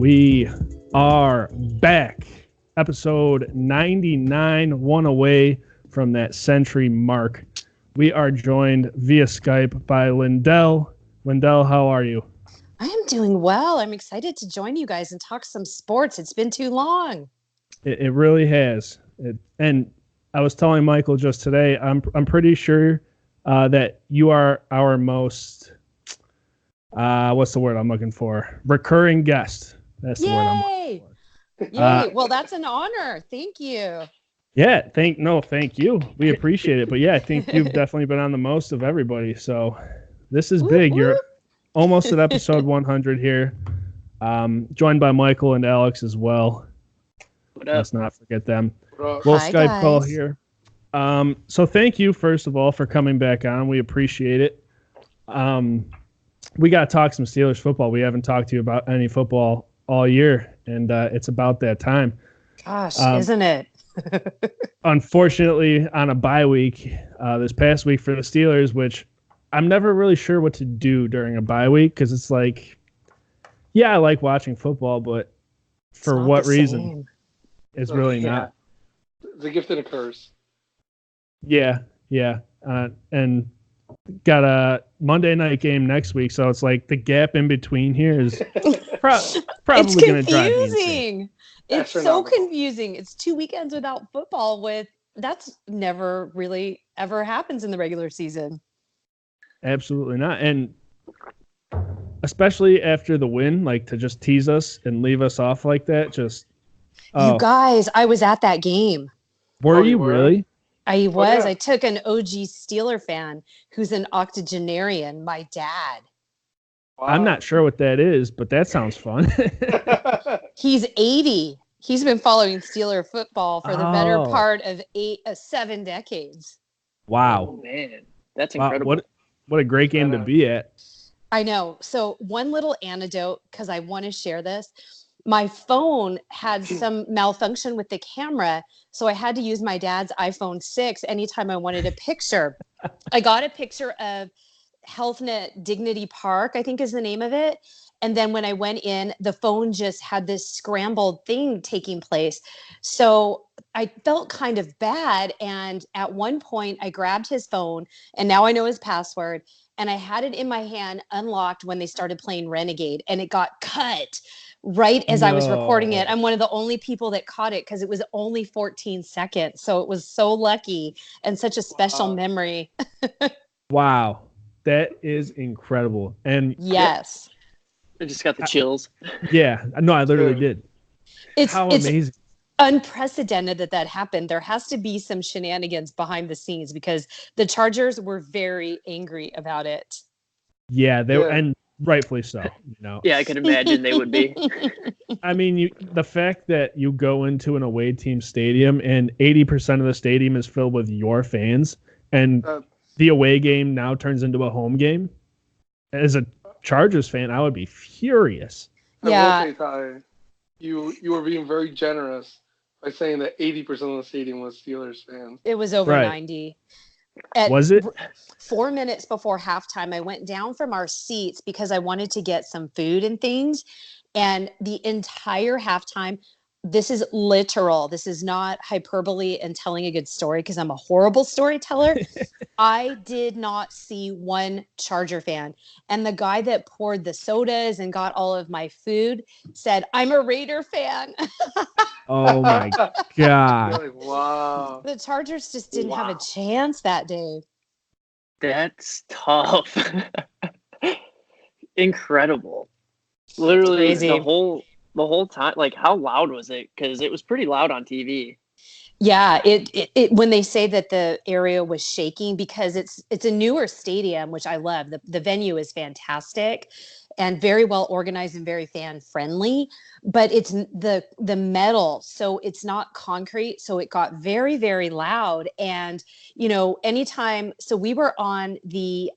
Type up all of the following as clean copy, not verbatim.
We are back. Episode 99, one away from that century mark. We are joined via Skype by Lyndell. Lyndell, how are you? I am doing well. I'm excited to join you guys and talk some sports. It's been too long. It really has. And I was telling Michael just today, I'm pretty sure that you are our most, what's the word I'm looking for? Recurring guest. That's the word I'm looking for. Yay. Well, that's an honor. Thank you. Yeah, thank you. We appreciate it. But yeah, I think you've definitely been on the most of everybody. So this is big. You're almost at episode 100 here. Joined by Michael and Alex as well. Let's not forget them. Little Skype guys. call here. So thank you, first of all, for coming back on. We appreciate it. We got to talk some Steelers football. We haven't talked to you about any football all year, and it's about that time. Gosh, isn't it? Unfortunately, on a bye week, this past week for the Steelers, which I'm never really sure what to do during a bye week because it's like, yeah, I like watching football, but for what reason? It's really not. It's a gift and a curse. Yeah. And got a Monday night game next week, so it's like the gap in between here is probably going to drive me insane. It's so confusing. It's 2 weekends without football. That's never really ever happens in the regular season. Absolutely not. And especially after the win, like to just tease us and leave us off like that. You guys, I was at that game. Were you really? I was. Yeah. I took an OG Steeler fan who's an octogenarian, my dad. Wow. I'm not sure what that is, but that sounds fun. He's 80. He's been following Steeler football for the better part of 7 decades. Wow. Oh, man. That's incredible. Wow. What a great game to be at. I know. So one little anecdote, because I want to share this. My phone had some malfunction with the camera, so I had to use my dad's iPhone 6 anytime I wanted a picture. I got a picture of HealthNet Dignity Park, I think is the name of it. And then when I went in, the phone just had this scrambled thing taking place. So I felt kind of bad. And at one point, I grabbed his phone, and now I know his password. And I had it in my hand unlocked when they started playing Renegade, and it got cut right as I was recording it. I'm one of the only people that caught it because it was only 14 seconds. So it was so lucky and such a special memory. Wow. That is incredible. And yes. I just got the chills. Yeah. No, I literally did. It's amazing. Unprecedented that happened. There has to be some shenanigans behind the scenes because the Chargers were very angry about it. Yeah, they were, and rightfully so. Yeah, I can imagine they would be. I mean, the fact that you go into an away team stadium and 80% of the stadium is filled with your fans, and the away game now turns into a home game. As a Chargers fan, I would be furious. Yeah, I will say, Ty, you were being very generous by saying that 80% of the stadium was Steelers fans. It was over 90. Was it? 4 minutes before halftime, I went down from our seats because I wanted to get some food and things. And the entire halftime, this is literal. This is not hyperbole and telling a good story because I'm a horrible storyteller. I did not see one Charger fan. And the guy that poured the sodas and got all of my food said, "I'm a Raider fan." Oh my God. Like, wow. The Chargers just didn't have a chance that day. That's tough. Incredible. Literally the whole time. Like, how loud was it? Because it was pretty loud on TV. Yeah, it when they say that the area was shaking because it's a newer stadium, which I love. The venue is fantastic and very well organized and very fan friendly, but it's the metal, so it's not concrete, so it got very, very loud. And anytime, so we were on the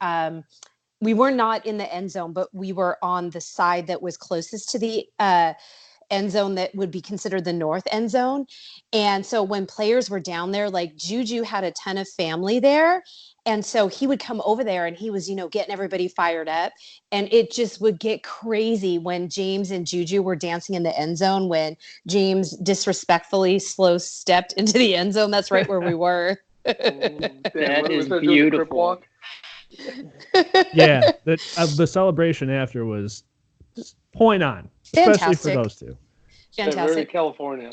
we were not in the end zone, but we were on the side that was closest to the end zone that would be considered the north end zone. And so when players were down there, like Juju had a ton of family there, And so he would come over there and he was, getting everybody fired up. And it just would get crazy when James and Juju were dancing in the end zone, when James disrespectfully slow stepped into the end zone. That's right where we were. That is beautiful. Yeah, the celebration after was point on, especially for those two. Fantastic. Very California.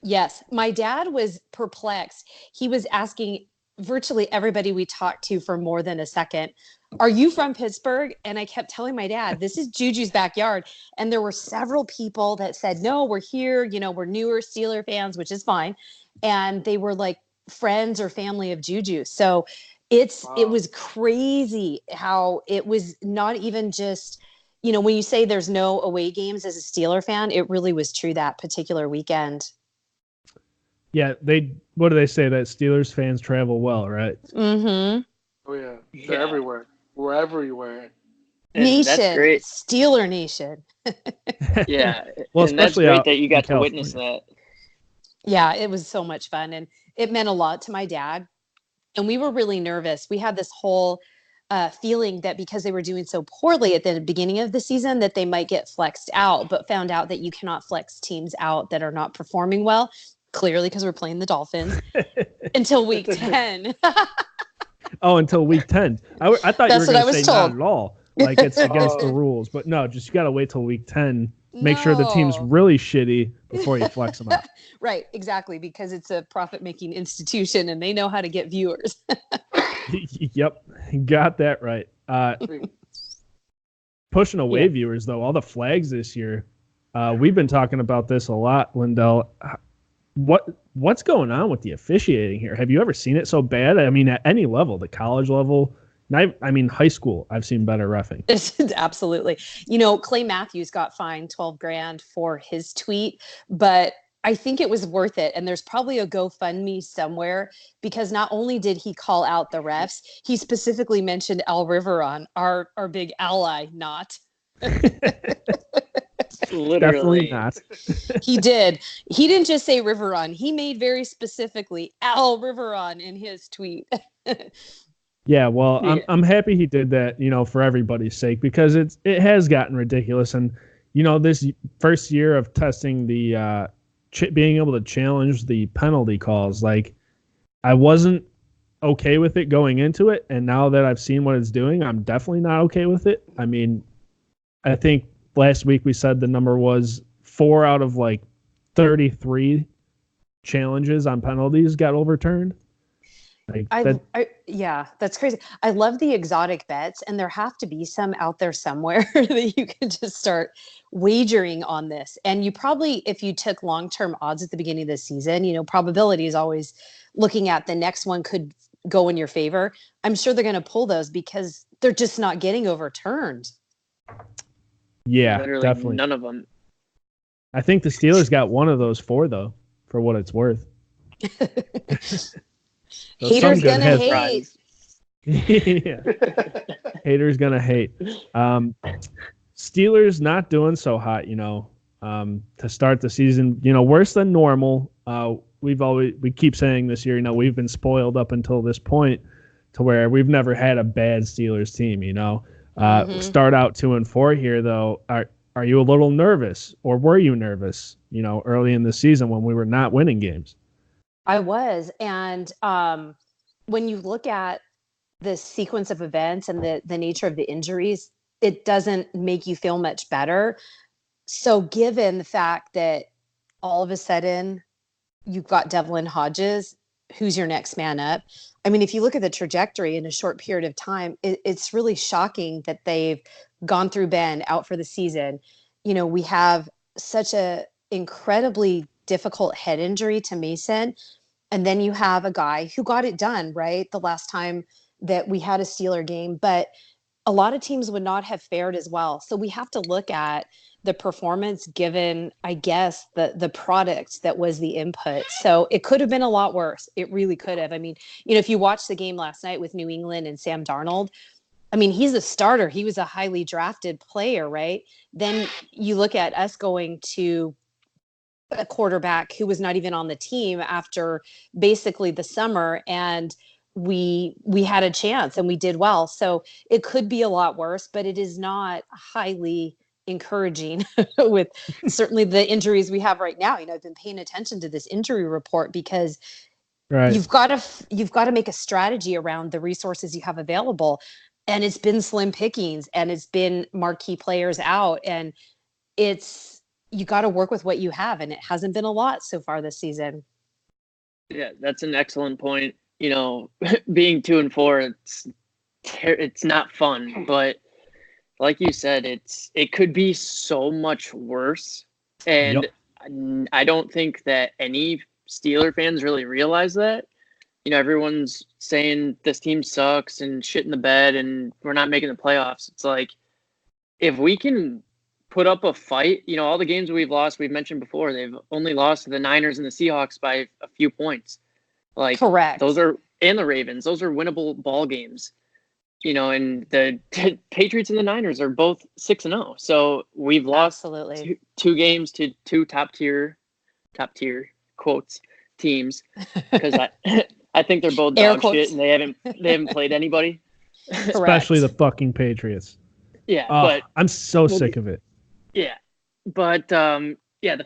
Yes. My dad was perplexed. He was asking virtually everybody we talked to for more than a second, "Are you from Pittsburgh?" And I kept telling my dad, "This is Juju's backyard." And there were several people that said, "No, we're here. We're newer Steeler fans," which is fine. And they were like friends or family of Juju. So it was crazy how it was not even just, when you say there's no away games as a Steeler fan, it really was true that particular weekend. Yeah, what do they say, that Steelers fans travel well, right? Mm-hmm. Oh yeah, they're everywhere. We're everywhere. Nation, that's great. Steeler Nation. Yeah, well, and that's great that you got to witness that. Yeah, it was so much fun, and it meant a lot to my dad. And we were really nervous. We had this whole feeling that because they were doing so poorly at the beginning of the season that they might get flexed out, but found out that you cannot flex teams out that are not performing well. Clearly, because we're playing the Dolphins until week 10. Oh, until week 10. I thought you were going to say told. Not at all. Like it's against the rules. But no, just you got to wait till week 10. Make sure the team's really shitty before you flex them out. Right, exactly, because it's a profit-making institution and they know how to get viewers. Yep, got that right. Pushing away viewers, though, all the flags this year. We've been talking about this a lot, Lyndell. What's going on with the officiating here? Have you ever seen it so bad? I mean, at any level, the college level, I mean, high school, I've seen better reffing. Absolutely. Clay Matthews got fined $12,000 for his tweet, but I think it was worth it. And there's probably a GoFundMe somewhere, because not only did he call out the refs, he specifically mentioned Al Riveron, our big ally, not. Definitely not. He did. He didn't just say Riveron. He made very specifically Al Riveron in his tweet. Yeah, well, I'm happy he did that, for everybody's sake, because it has gotten ridiculous. And, this first year of testing the being able to challenge the penalty calls, like, I wasn't okay with it going into it. And now that I've seen what it's doing, I'm definitely not okay with it. I mean, I think last week we said the number was 4 out of 33 challenges on penalties got overturned. That's crazy. I love the exotic bets, and there have to be some out there somewhere that you can just start wagering on this. And you probably, if you took long-term odds at the beginning of the season, probability is always looking at the next one could go in your favor. I'm sure they're going to pull those because they're just not getting overturned. Yeah, literally definitely. None of them. I think the Steelers got one of those 4, though, for what it's worth. So haters gonna hate. Yeah. Haters gonna hate. Steelers not doing so hot, to start the season. Worse than normal. We keep saying this year, we've been spoiled up until this point, to where we've never had a bad Steelers team. Start out 2-4 here, though. Are you a little nervous, or were you nervous? Early in the season when we were not winning games. I was. And when you look at the sequence of events and the nature of the injuries, it doesn't make you feel much better. So given the fact that all of a sudden you've got Devlin Hodges, who's your next man up? I mean, if you look at the trajectory in a short period of time, it's really shocking that they've gone through Ben out for the season. We have such a incredibly difficult head injury to Mason. And then you have a guy who got it done, right? The last time that we had a Steeler game, but a lot of teams would not have fared as well. So we have to look at the performance given, I guess, the product that was the input. So it could have been a lot worse. It really could have. I mean, if you watched the game last night with New England and Sam Darnold, I mean, he's a starter. He was a highly drafted player, right? Then you look at us going to a quarterback who was not even on the team after basically the summer, and we had a chance and we did well. So it could be a lot worse, but it is not highly encouraging with certainly the injuries we have right now. I've been paying attention to this injury report because you've got to make a strategy around the resources you have available. And it's been slim pickings and it's been marquee players out, and you got to work with what you have. And it hasn't been a lot so far this season. Yeah, that's an excellent point. Being 2-4, it's not fun, but like you said, it could be so much worse. And I don't think that any Steeler fans really realize that. Everyone's saying this team sucks and shit in the bed and we're not making the playoffs. It's like, if we can put up a fight, all the games we've lost, we've mentioned before, they've only lost to the Niners and the Seahawks by a few points. Like, correct. And the Ravens, those are winnable ball games. And the Patriots and the Niners are both 6-0. So we've lost two games to two top tier quotes teams, because I think they're both dog shit and they haven't played anybody. Especially the fucking Patriots. Yeah, but I'm so sick of it. Yeah, but the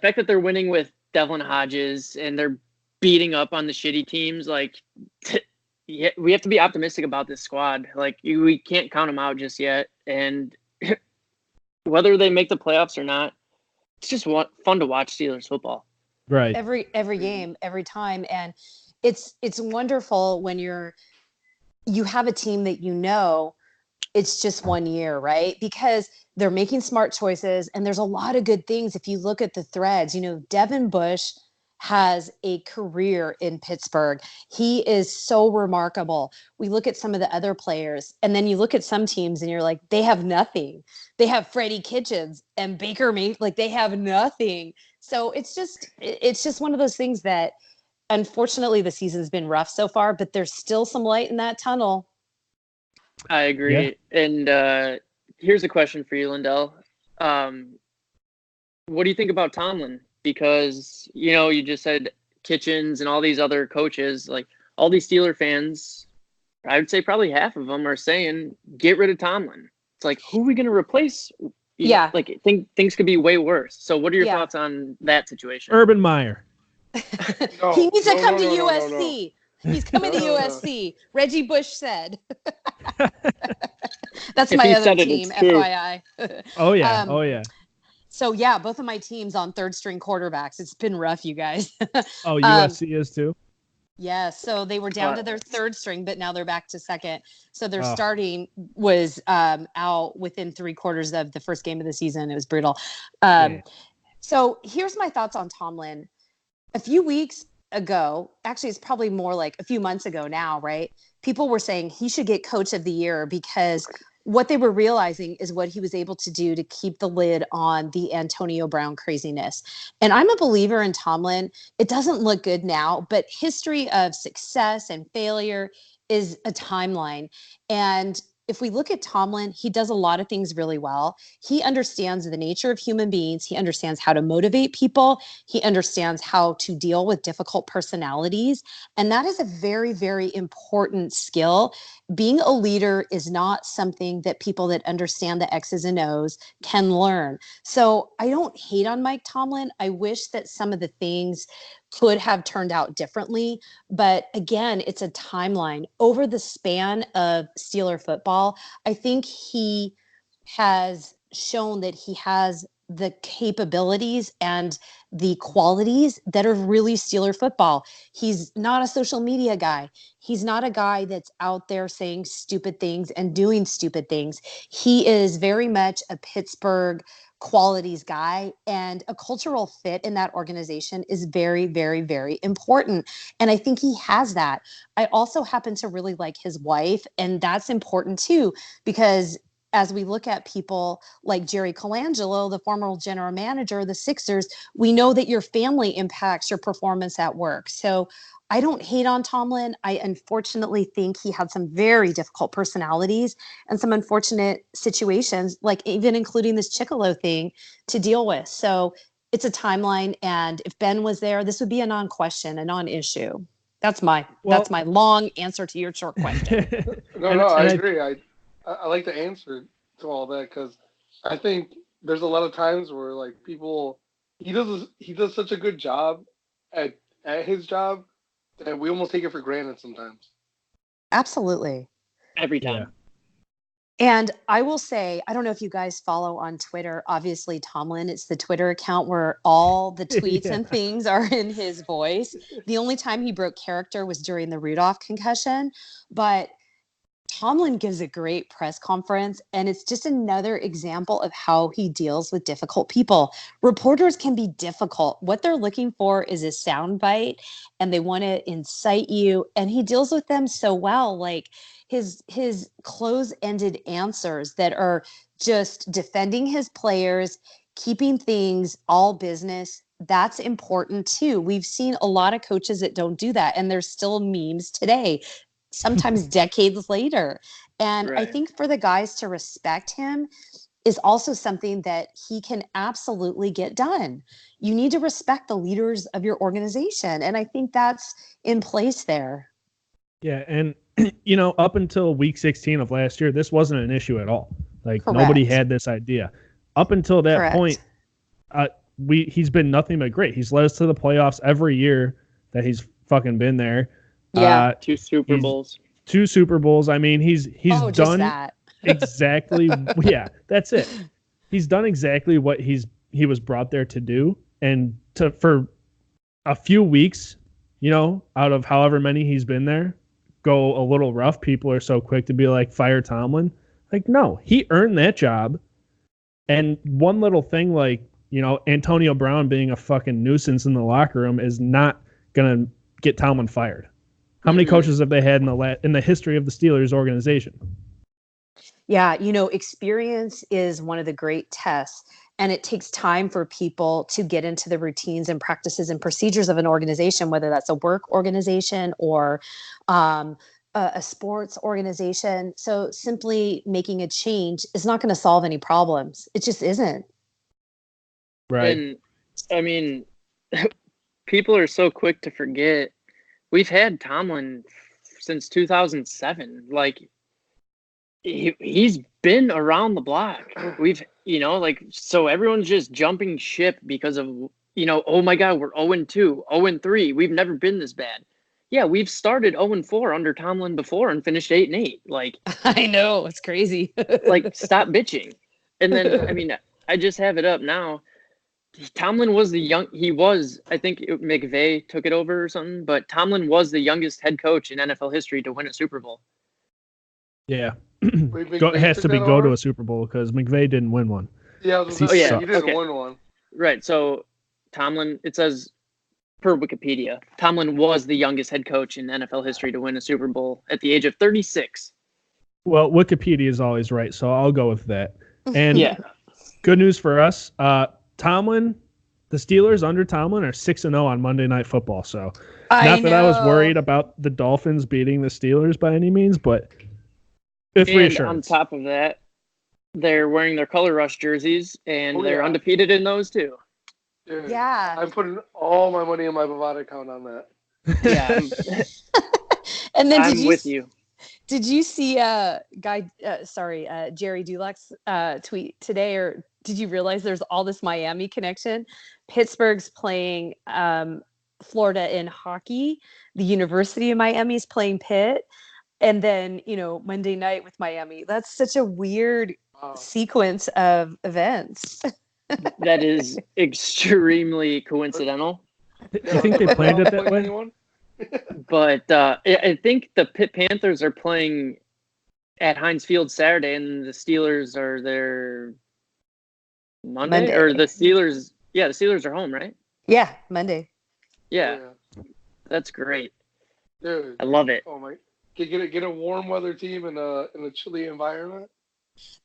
fact that they're winning with Devlin Hodges and they're beating up on the shitty teams, like, we have to be optimistic about this squad. Like, we can't count them out just yet. And whether they make the playoffs or not, it's just fun to watch Steelers football. Right. Every game, every time. And it's wonderful when you have a team that it's just 1 year, right? Because they're making smart choices and there's a lot of good things. If you look at the threads, Devin Bush has a career in Pittsburgh. He is so remarkable. We look at some of the other players and then you look at some teams and you're like, they have nothing. They have Freddie Kitchens and Baker Mayfield, like they have nothing. So it's just one of those things that, unfortunately, the season's been rough so far, but there's still some light in that tunnel. I agree. Yeah. And here's a question for you, Lyndell. What do you think about Tomlin? Because, you just said Kitchens and all these other coaches, like all these Steeler fans, I would say probably half of them are saying, get rid of Tomlin. It's like, who are we going to replace? Like, things could be way worse. So what are your thoughts on that situation? Urban Meyer. He needs to come to USC. He's coming to USC. Reggie Bush said. That's my other team, FYI. Oh, yeah. So, both of my teams on third string quarterbacks. It's been rough, you guys. Oh, USC is too? Yeah, so they were down to their third string, but now they're back to second. So their starting was out within 3/4 of the first game of the season. It was brutal. So here's my thoughts on Tomlin. A few weeks ago, actually, it's probably more like a few months ago now, right? People were saying he should get Coach of the Year because what they were realizing is what he was able to do to keep the lid on the Antonio Brown craziness. And I'm a believer in Tomlin. It doesn't look good now, but history of success and failure is a timeline. And if we look at Tomlin, he does a lot of things really well. He understands the nature of human beings. He understands how to motivate people. He understands how to deal with difficult personalities. And that is a very, very important skill. Being a leader is not something that people that understand the X's and O's can learn. So I don't hate on Mike Tomlin. I wish that some of the things could have turned out differently. But again, it's a timeline. Over the span of Steeler football, I think he has shown that he has the capabilities and the qualities that are really Steeler football. He's not a social media guy. He's not a guy that's out there saying stupid things and doing stupid things. He is very much a Pittsburgh qualities guy, and a cultural fit in that organization is very, very, very important. And I think he has that. I also happen to really like his wife, and that's important too, because as we look at people like Jerry Colangelo, the former general manager of the Sixers, we know that your family impacts your performance at work. So I don't hate on Tomlin. I unfortunately think he had some very difficult personalities and some unfortunate situations, like even including this Chicolo thing, to deal with. So it's a timeline. And if Ben was there, this would be a non-question, a non-issue. That's my long answer to your short question. I agree. I like the answer to all that because I think there's a lot of times where like people he does such a good job at his job that we almost take it for granted sometimes. Absolutely. Every time. Yeah. And I will say, I don't know if you guys follow on Twitter, obviously Tomlin, it's the Twitter account where all the tweets and things are in his voice. The only time he broke character was during the Rudolph concussion, but Tomlin gives a great press conference, and it's just another example of how he deals with difficult people. Reporters can be difficult. What they're looking for is a soundbite, and they want to incite you, and he deals with them so well. Like his close-ended answers that are just defending his players, keeping things all business. That's important too. We've seen a lot of coaches that don't do that, and there's still memes today, sometimes decades later. And I think for the guys to respect him is also something that he can absolutely get done. You need to respect the leaders of your organization. And I think that's in place there. Yeah. And, up until week 16 of last year, this wasn't an issue at all. Like Correct. Nobody had this idea. Up until that point, he's been nothing but great. He's led us to the playoffs every year that he's fucking been there. Yeah. 2 Super Bowls. 2 Super Bowls. I mean, he's done that. exactly. Yeah, that's it. He's done exactly what he was brought there to do, and for a few weeks, out of however many he's been there, go a little rough. People are so quick to be like, fire Tomlin. Like, no, he earned that job. And one little thing like, Antonio Brown being a fucking nuisance in the locker room is not gonna get Tomlin fired. How many coaches have they had in the history of the Steelers organization? Yeah, experience is one of the great tests, and it takes time for people to get into the routines and practices and procedures of an organization, whether that's a work organization or a sports organization. So simply making a change is not going to solve any problems. It just isn't. Right. And I mean, people are so quick to forget. We've had Tomlin since 2007. Like, he's been around the block. We've, so everyone's just jumping ship because of, oh my God, we're 0-2, 0-3. We've never been this bad. Yeah, we've started 0-4 under Tomlin before and finished 8-8. Like, I know, it's crazy. Like, stop bitching. And then, I mean, I just have it up now. Tomlin was I think McVay took it over or something, but Tomlin was the youngest head coach in NFL history to win a Super Bowl. Yeah. It has to go to a Super Bowl because McVay didn't win one. Yeah, he didn't win one. Right. So Tomlin, it says per Wikipedia, Tomlin was the youngest head coach in NFL history to win a Super Bowl at the age of 36. Well, Wikipedia is always right, so I'll go with that. And good news for us. Tomlin, the Steelers under Tomlin are 6-0 on Monday Night Football. So not that I was worried about the Dolphins beating the Steelers by any means, but it's reassurance. On top of that, they're wearing their Color Rush jerseys, and they're undefeated in those too. Dude, yeah. I'm putting all my money in my Bovada account on that. Yeah. And then I'm with you. Did you see Jerry Dulac's tweet today, or did you realize there's all this Miami connection? Pittsburgh's playing Florida in hockey. The University of Miami is playing Pitt. And then, Monday night with Miami. That's such a weird sequence of events. That is extremely coincidental. I think they planned it that way. But I think the Pitt Panthers are playing at Heinz Field Saturday, and the Steelers are there Monday. Or the Steelers. Yeah, the Steelers are home, right? Yeah, Monday. Yeah. That's great. Dude, I love it. Oh my! Get a warm weather team in a chilly environment.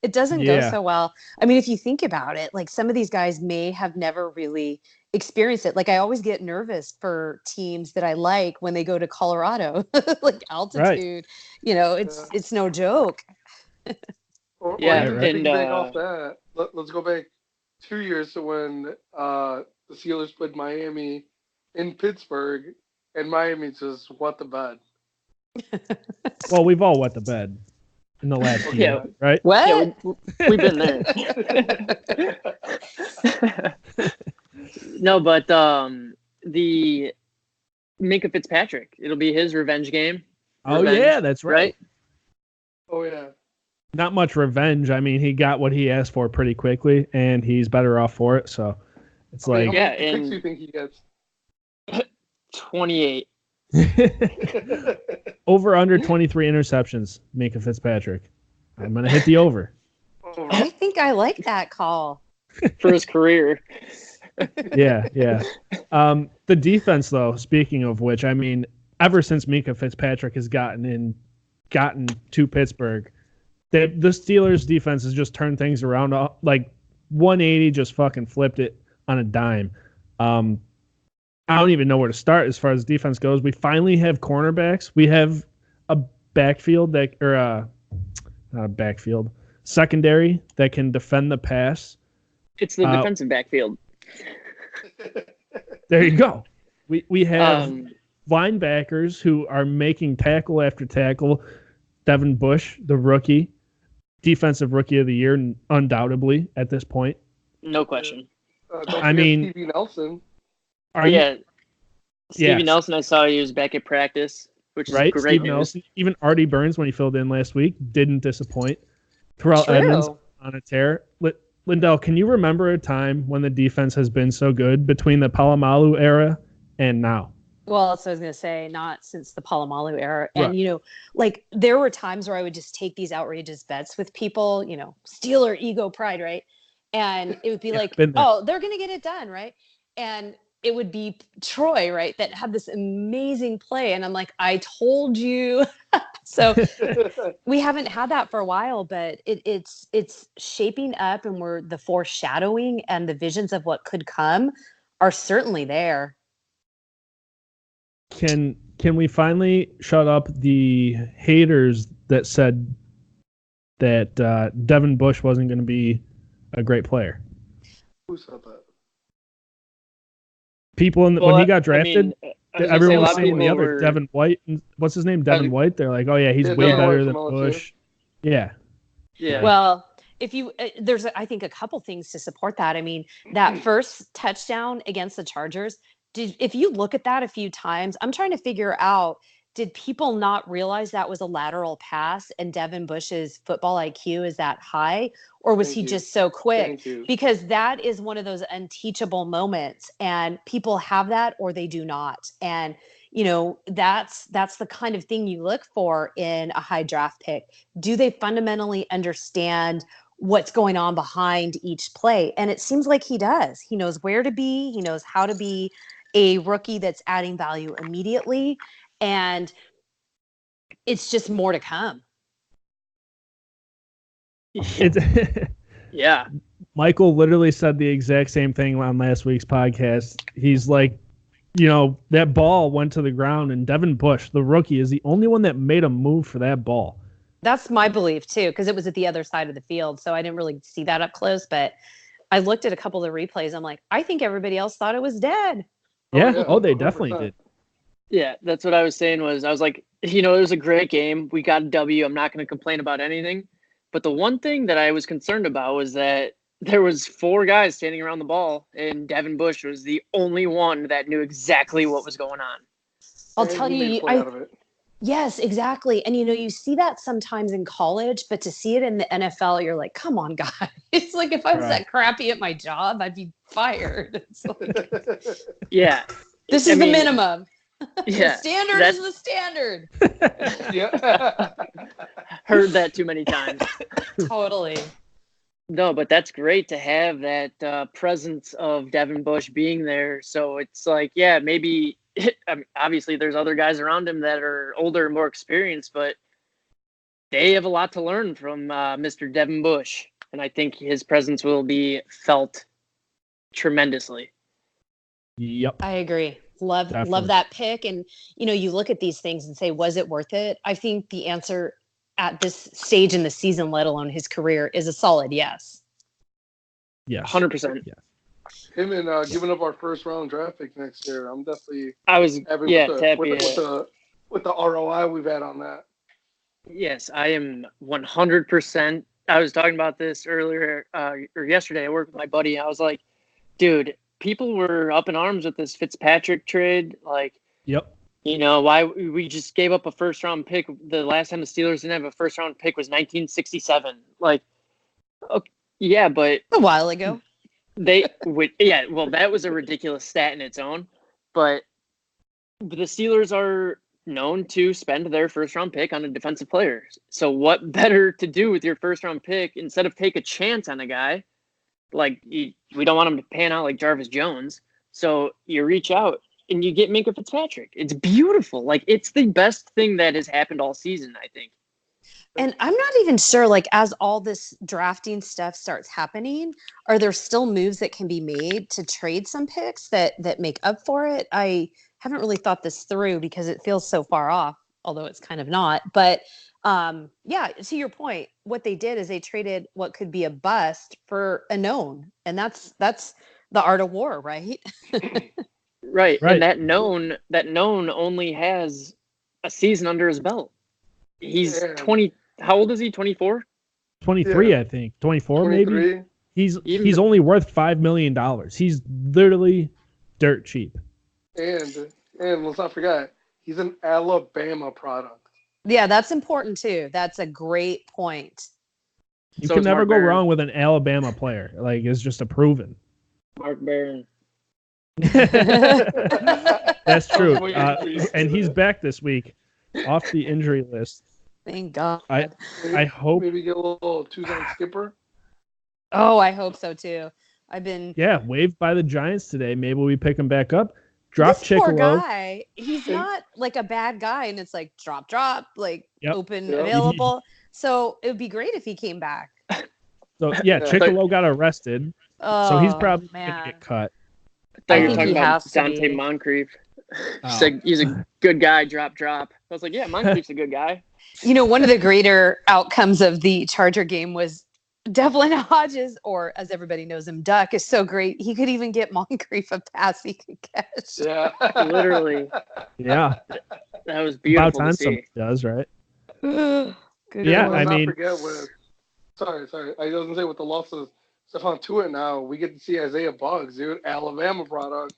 It doesn't go so well. I mean, if you think about it, like some of these guys may have never really experienced it. Like I always get nervous for teams that I like when they go to Colorado, like altitude. Right. It's no joke. Or even off that. Let's go back 2 years to when the Steelers played Miami in Pittsburgh. and Miami just wet the bed. Well, we've all wet the bed in the last year, right? What? Yeah, we've been there. No, but the Minka Fitzpatrick, it'll be his revenge game. Yeah, that's right. Oh yeah. Not much revenge. I mean, he got what he asked for pretty quickly, and he's better off for it. So it's How like, many picks do you think he gets? 28. over under 23 interceptions, Minka Fitzpatrick. I'm going to hit the over. I think I like that call. For his career. Yeah. The defense, though, speaking of which, I mean, ever since Minka Fitzpatrick has gotten to Pittsburgh, the Steelers' defense has just turned things around. Like 180, just fucking flipped it on a dime. I don't even know where to start as far as defense goes. We finally have cornerbacks. We have a backfield not a backfield, secondary that can defend the pass. It's the defensive backfield. There you go. We have linebackers who are making tackle after tackle. Devin Bush, the rookie, defensive rookie of the year, undoubtedly at this point. No question. I mean, Stevie Nelson. Stevie Nelson, I saw he was back at practice, which is great Steve news. Nelson. Even Artie Burns, when he filled in last week, didn't disappoint. Terrell Edmonds on a tear. Lyndell, can you remember a time when the defense has been so good between the Palomalu era and now? Well, so I was going to say, not since the Palomalu era. And, Right. like there were times where I would just take these outrageous bets with people, Steeler ego pride, right? And it would be like, oh, they're going to get it done, right? And it would be Troy, right, that had this amazing play. And I'm like, I told you. So we haven't had that for a while, but it's shaping up, and the foreshadowing and the visions of what could come are certainly there. Can we finally shut up the haters that said that Devin Bush wasn't going to be a great player? Who said that? People when he got drafted, everyone was saying the other were... Devin White. What's his name? Devin White. They're like, oh yeah, he's way better than Bush. Yeah. Well, there's I think a couple things to support that. I mean, that first touchdown against the Chargers. If you look at that a few times, I'm trying to figure out, did people not realize that was a lateral pass and Devin Bush's football IQ is that high? Or was he just so quick? Because that is one of those unteachable moments, and people have that or they do not. And, that's the kind of thing you look for in a high draft pick. Do they fundamentally understand what's going on behind each play? And it seems like he does. He knows where to be. He knows how to be a rookie that's adding value immediately. And it's just more to come. Yeah. Michael literally said the exact same thing on last week's podcast. He's like, that ball went to the ground, and Devin Bush, the rookie, is the only one that made a move for that ball. That's my belief, too, because it was at the other side of the field. So I didn't really see that up close. But I looked at a couple of the replays. I'm like, I think everybody else thought it was dead. Yeah. Oh, they definitely did. Yeah, that's what I was saying. I was like, it was a great game. We got a W. I'm not going to complain about anything. But the one thing that I was concerned about was that there was 4 guys standing around the ball, and Devin Bush was the only one that knew exactly what was going on. I'll tell you, yes, exactly. And, you see that sometimes in college, but to see it in the NFL, you're like, come on, guys. It's like if I was that crappy at my job, I'd be fired. It's like, yeah. This is the minimum. Yeah. The standard is the standard. Yeah. Heard that too many times. Totally. No, but that's great to have that presence of Devin Bush being there. So it's like, yeah, maybe obviously there's other guys around him that are older and more experienced, but they have a lot to learn from Mr. Devin Bush. And I think his presence will be felt tremendously. Yep. I agree. Love that pick. And, you look at these things and say, was it worth it? I think the answer at this stage in the season, let alone his career, is a solid yes. Yeah. 100%. Yeah. him and giving up our first round draft pick next year. I'm definitely happy with the ROI we've had on that. Yes, I am 100%. I was talking about this earlier or yesterday. I worked with my buddy. I was like, dude, people were up in arms with this Fitzpatrick trade. Like, yep. You know, why we just gave up a first round pick. The last time the Steelers didn't have a first round pick was 1967. Like, okay, yeah, but a while ago. Well, that was a ridiculous stat in its own. But the Steelers are known to spend their first round pick on a defensive player. So what better to do with your first round pick instead of take a chance on a guy? Like, we don't want him to pan out like Jarvis Jones. So you reach out and you get Minkah Fitzpatrick. It's beautiful. Like, it's the best thing that has happened all season, I think. And I'm not even sure, like, as all this drafting stuff starts happening, are there still moves that can be made to trade some picks that make up for it? I haven't really thought this through because it feels so far off, although it's kind of not. But yeah, to your point, what they did is they traded what could be a bust for a known. And that's the art of war, right? Right. And that known only has a season under his belt. He's 20. How old is he? 24? 23, yeah. I think. 24 maybe. He's only worth $5 million. He's literally dirt cheap. And let's not forget, he's an Alabama product. Yeah, that's important too. That's a great point. You can never go wrong with an Alabama player. Like, it's just a proven. Mark Barron. That's true. And he's back this week off the injury list. Thank God. I hope maybe get a little Tucson skipper. Oh, I hope so too. Waived by the Giants today. Maybe we pick him back up. Drop this poor Chickalo. guy. He's not like a bad guy, and it's like drop, like open, Yep. available. So it would be great if he came back. So Chickalo got arrested. So he's probably gonna get cut. I thought you were talking about Dante Moncrief. He's a good guy, drop. I was like, yeah, Moncrief's a good guy. You know, one of the greater outcomes of the Charger game was Devlin Hodges, or as everybody knows him, Duck, is so great. He could even get Moncrief a pass he could catch. Yeah. Literally. Yeah. That was beautiful About time to see. somebody does, right? Good Yeah, one. I mean... Sorry. I was going to say, with the loss of Stephon Tuitt now, we get to see Isaiah Buggs, dude. Alabama product.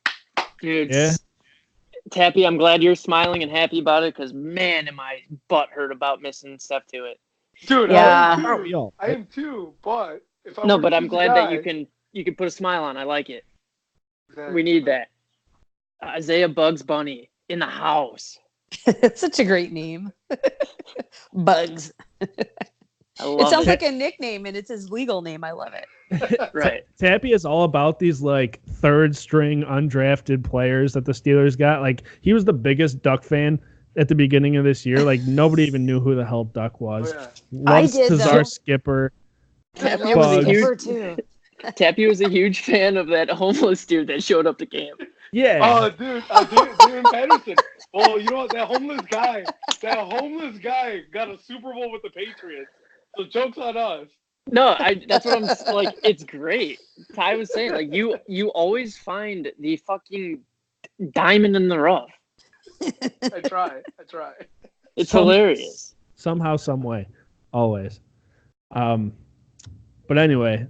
Dude. Yeah. Tappy, I'm glad you're smiling and happy about it, because, man, am I butthurt about missing Steph Tuitt. Dude, yeah. I am too, but if but I'm glad that you can put a smile on. I like it. Exactly. We need that. Isaiah Bugs Bunny in the house. It's such a great name. Bugs. It sounds like a nickname, and it's his legal name. I love it. Right. Tappy is all about these like third string undrafted players that the Steelers got. Like, he was the biggest Duck fan at the beginning of this year. Like, nobody even knew who the hell Duck was. Oh, yeah. Loves Tazar Skipper. Tappy was a huge fan of that homeless dude that showed up to camp. Yeah. Oh, dude, Darren Patterson. Well, you know what? That homeless guy got a Super Bowl with the Patriots. So joke's on us. No, that's what I'm like. It's great. Ty was saying, like, you always find the fucking diamond in the rough. I try. It's hilarious. Somehow, some way, always. But anyway,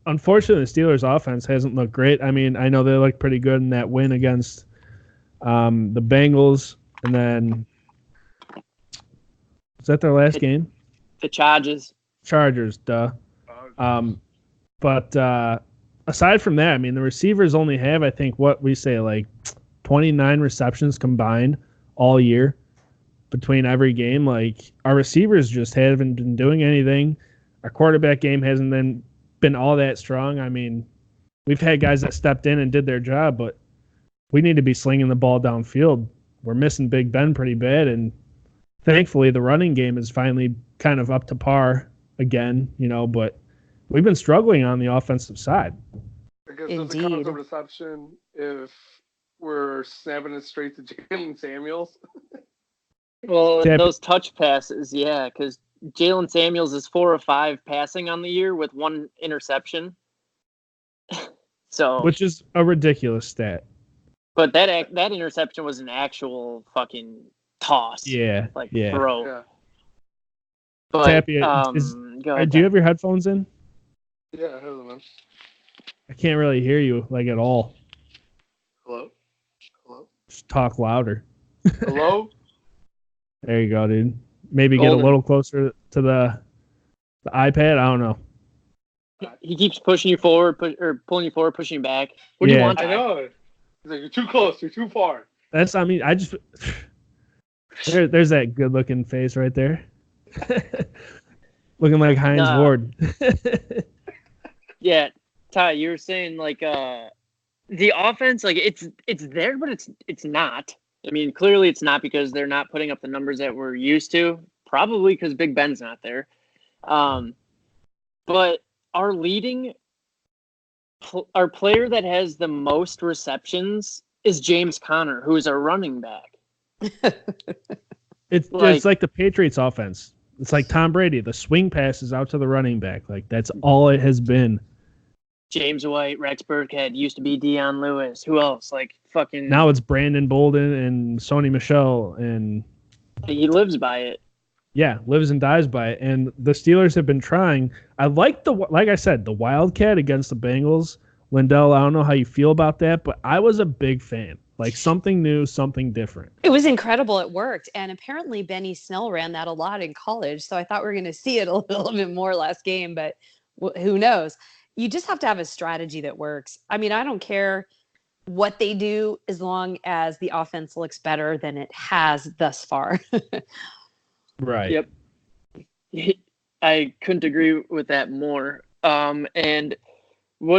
unfortunately, the Steelers' offense hasn't looked great. I mean, I know they looked pretty good in that win against the Bengals, and then was that their last game? The Chargers, duh. But aside from that, I mean, the receivers only have, I think, what we say, like 29 receptions combined all year between every game. Like, our receivers just haven't been doing anything. Our quarterback game hasn't been all that strong. I mean, we've had guys that stepped in and did their job, but we need to be slinging the ball downfield. We're missing Big Ben pretty bad, and thankfully the running game is finally kind of up to par again, but we've been struggling on the offensive side. I guess does it count as a reception if we're snapping it straight to Jalen Samuels? Well, those touch passes, yeah, because Jalen Samuels is 4 of 5 passing on the year with 1 interception. So, which is a ridiculous stat. But that interception was an actual fucking toss. Yeah. Throw. Yeah. But Tappy, go ahead, do you have your headphones in? Yeah, I have them, man. I can't really hear you at all. Hello? Just talk louder. Hello? There you go, dude. Maybe get a little closer to the iPad. I don't know. He keeps pushing you forward, pulling you forward, pushing you back. What do you want? I know. He's like, you're too close. You're too far. I just there's that good-looking face right there, looking like Heinz Ward. Yeah, Ty, you were saying the offense, it's there, but it's not. I mean, clearly it's not because they're not putting up the numbers that we're used to. Probably because Big Ben's not there. But our player that has the most receptions is James Conner, who is a running back. It's like the Patriots offense. It's like Tom Brady. The swing passes out to the running back. That's all it has been. James White, Rex Burkhead, used to be Deion Lewis. Who else? Now it's Brandon Bolden and Sony Michel, and he lives by it. Yeah, lives and dies by it. And the Steelers have been trying. I like I said, the Wildcat against the Bengals. Lyndell, I don't know how you feel about that, but I was a big fan. Something new, something different. It was incredible. It worked. And apparently Benny Snell ran that a lot in college. So I thought we were going to see it a little bit more last game, but who knows? You just have to have a strategy that works. I mean, I don't care what they do as long as the offense looks better than it has thus far. Right. Yep. I couldn't agree with that more. And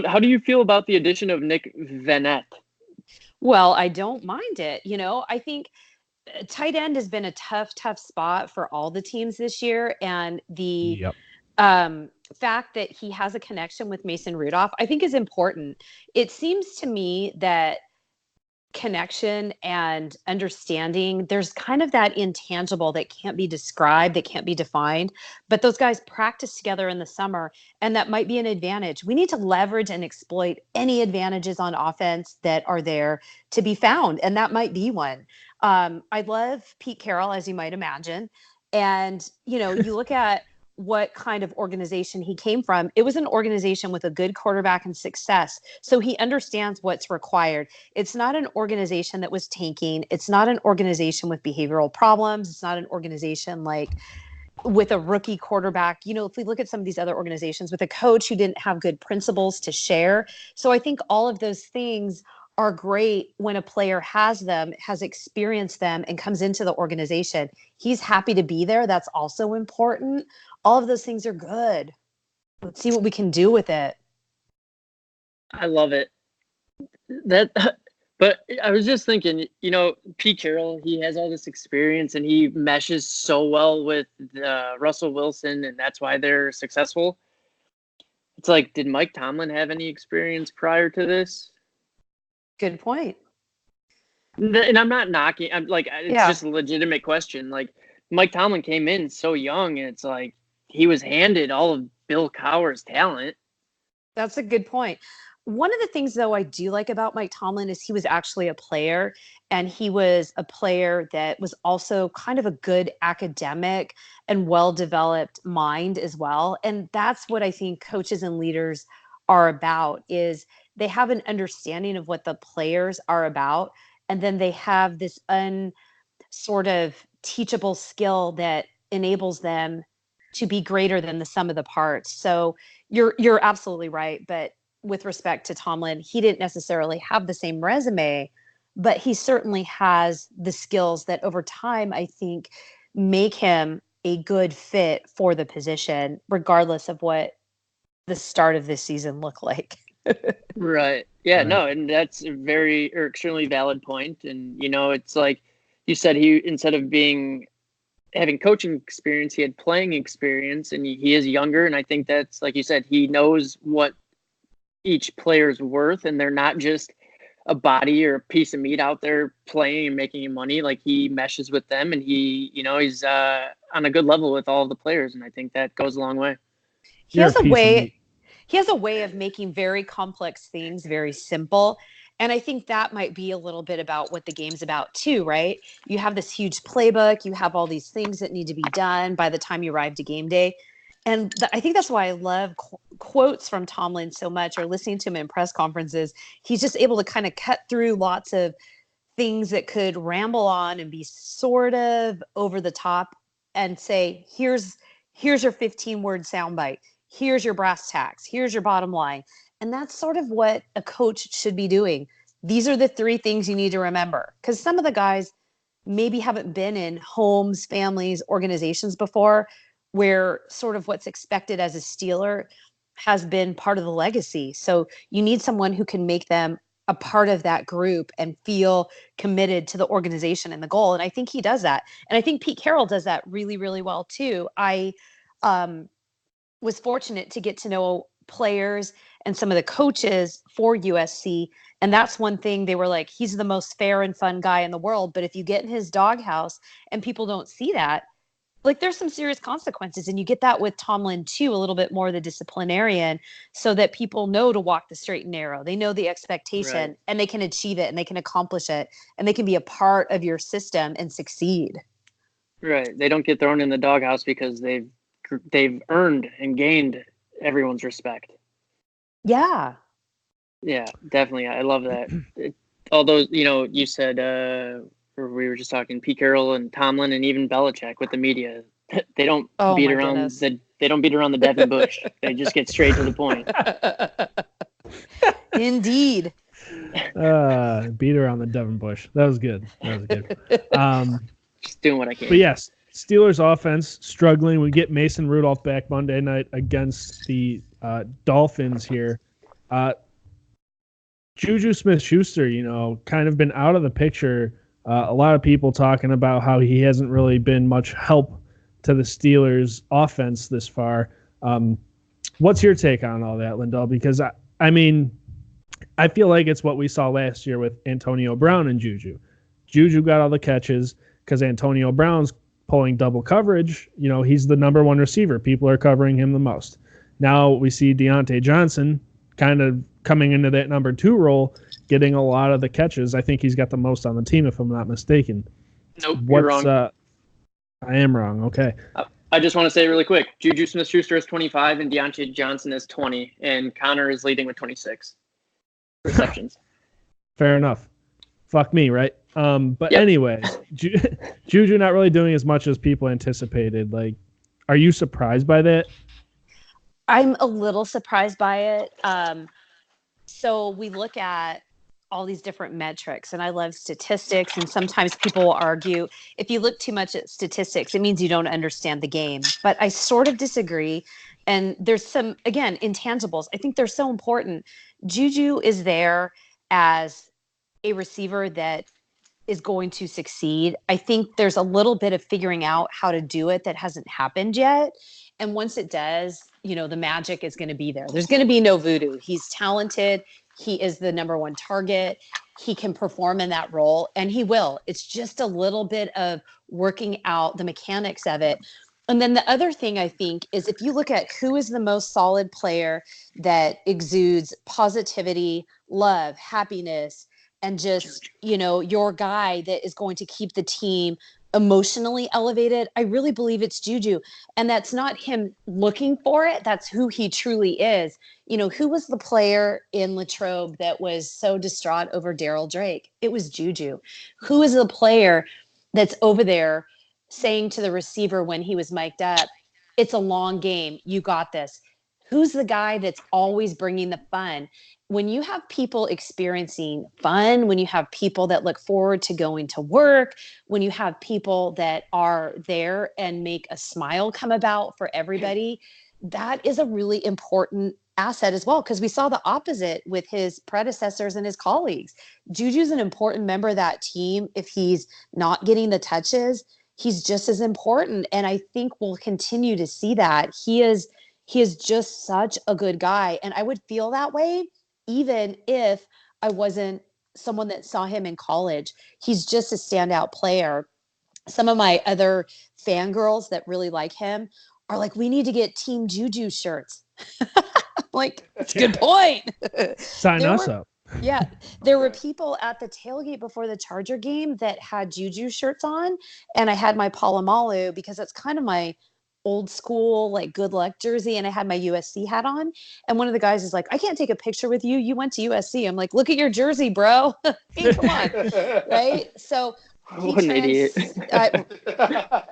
how do you feel about the addition of Nick Vennett? Well, I don't mind it. I think tight end has been a tough spot for all the teams this year. And the fact that he has a connection with Mason Rudolph, I think is important. It seems to me that connection and understanding, there's kind of that intangible that can't be described, that can't be defined, but those guys practice together in the summer, and that might be an advantage. We need to leverage and exploit any advantages on offense that are there to be found, and that might be one. I love Pete Carroll, as you might imagine, and you look at what kind of organization he came from. It was an organization with a good quarterback and success. So he understands what's required. It's not an organization that was tanking. It's not an organization with behavioral problems. It's not an organization with a rookie quarterback. If we look at some of these other organizations with a coach who didn't have good principles to share. So I think all of those things are great when a player has them, has experienced them, and comes into the organization. He's happy to be there. That's also important. All of those things are good. Let's see what we can do with it. I love it. But I was just thinking, Pete Carroll, he has all this experience and he meshes so well with Russell Wilson, and that's why they're successful. It's did Mike Tomlin have any experience prior to this? Good point. And I'm not knocking. It's just a legitimate question. Mike Tomlin came in so young, and it's he was handed all of Bill Cowher's talent. That's a good point. One of the things, though, I do like about Mike Tomlin is he was actually a player, and he was a player that was also kind of a good academic and well-developed mind as well. And that's what I think coaches and leaders are about, is they have an understanding of what the players are about, and then they have this sort of teachable skill that enables them to be greater than the sum of the parts. So you're absolutely right. But with respect to Tomlin, he didn't necessarily have the same resume, but he certainly has the skills that over time, I think, make him a good fit for the position, regardless of what the start of this season looked like. Right. Yeah, right. No, and that's a very or extremely valid point. And, it's you said, he, instead of having coaching experience, he had playing experience, and he is younger. And I think that's, like you said, he knows what each player's worth, and they're not just a body or a piece of meat out there playing and making money. He meshes with them, and he's on a good level with all of the players. And I think that goes a long way. He has a way He has a way of making very complex things very simple. And I think that might be a little bit about what the game's about too, right? You have this huge playbook, you have all these things that need to be done by the time you arrive to game day. And I think that's why I love quotes from Tomlin so much, or listening to him in press conferences. He's just able to kind of cut through lots of things that could ramble on and be sort of over the top and say, here's your 15-word soundbite. Here's your brass tacks. Here's your bottom line. And that's sort of what a coach should be doing. These are the 3 things you need to remember. Because some of the guys maybe haven't been in homes, families, organizations before, where sort of what's expected as a Steeler has been part of the legacy. So you need someone who can make them a part of that group and feel committed to the organization and the goal. And I think he does that. And I think Pete Carroll does that really, really well too. I was fortunate to get to know players and some of the coaches for USC. And that's one thing they were like, he's the most fair and fun guy in the world. But if you get in his doghouse and people don't see that, like there's some serious consequences. And you get that with Tomlin too, a little bit more the disciplinarian, so that people know to walk the straight and narrow. They know the expectation, right, and they can achieve it and they can accomplish it and they can be a part of your system and succeed. Right. They don't get thrown in the doghouse because they've earned and gained everyone's respect. Yeah. Yeah, definitely. I love that. Although, you said, we were just talking Pete Carroll and Tomlin and even Belichick with the media. They don't beat around the Devin Bush. They just get straight to the point. Indeed. Beat around the Devin Bush. That was good. Just doing what I can. But yes, Steelers offense struggling. We get Mason Rudolph back Monday night against the Dolphins here. Juju Smith-Schuster, kind of been out of the picture. A lot of people talking about how he hasn't really been much help to the Steelers offense this far. What's your take on all that, Lyndell? Because I feel like it's what we saw last year with Antonio Brown and Juju. Juju got all the catches because Antonio Brown's pulling double coverage. He's the number 1 receiver. People are covering him the most. Now we see Deontay Johnson kind of coming into that number 2 role, getting a lot of the catches. I think he's got the most on the team, if I'm not mistaken. Nope, you're wrong. I am wrong. Okay. I just want to say really quick, Juju Smith-Schuster is 25 and Deontay Johnson is 20, and Connor is leading with 26 receptions. Fair enough. Fuck me, right? But yep. Anyways, Juju not really doing as much as people anticipated. Like, are you surprised by that? I'm a little surprised by it. So we look at all these different metrics, and I love statistics. And sometimes people will argue, if you look too much at statistics, it means you don't understand the game. But I sort of disagree. And there's some, again, intangibles. I think they're so important. Juju is there as a receiver that is going to succeed. I think there's a little bit of figuring out how to do it that hasn't happened yet. And once it does, the magic is going to be there. There's going to be no voodoo. He's talented. He is the number 1 target. He can perform in that role, and he will. It's just a little bit of working out the mechanics of it. And then the other thing I think is, if you look at who is the most solid player that exudes positivity, love, happiness, and just, your guy that is going to keep the team emotionally elevated, I really believe it's Juju. And that's not him looking for it. That's who he truly is. Who was the player in Latrobe that was so distraught over Daryl Drake? It was Juju. Who is the player that's over there saying to the receiver when he was mic'd up, it's a long game, you got this? Who's the guy that's always bringing the fun? When you have people experiencing fun, when you have people that look forward to going to work, when you have people that are there and make a smile come about for everybody, that is a really important asset as well, because we saw the opposite with his predecessors and his colleagues. Juju's an important member of that team. If he's not getting the touches, he's just as important. And I think we'll continue to see that. He is just such a good guy. And I would feel that way even if I wasn't someone that saw him in college. He's just a standout player. Some of my other fangirls that really like him are like, we need to get Team Juju shirts. Like, that's a good point. Sign us up. Yeah, there were people at the tailgate before the Charger game that had Juju shirts on, and I had my Palomalu because that's kind of my old school, like, good luck jersey, and I had my USC hat on. And one of the guys is like, "I can't take a picture with you. You went to USC." I'm like, "Look at your jersey, bro." I mean, come on, right? So what an idiot.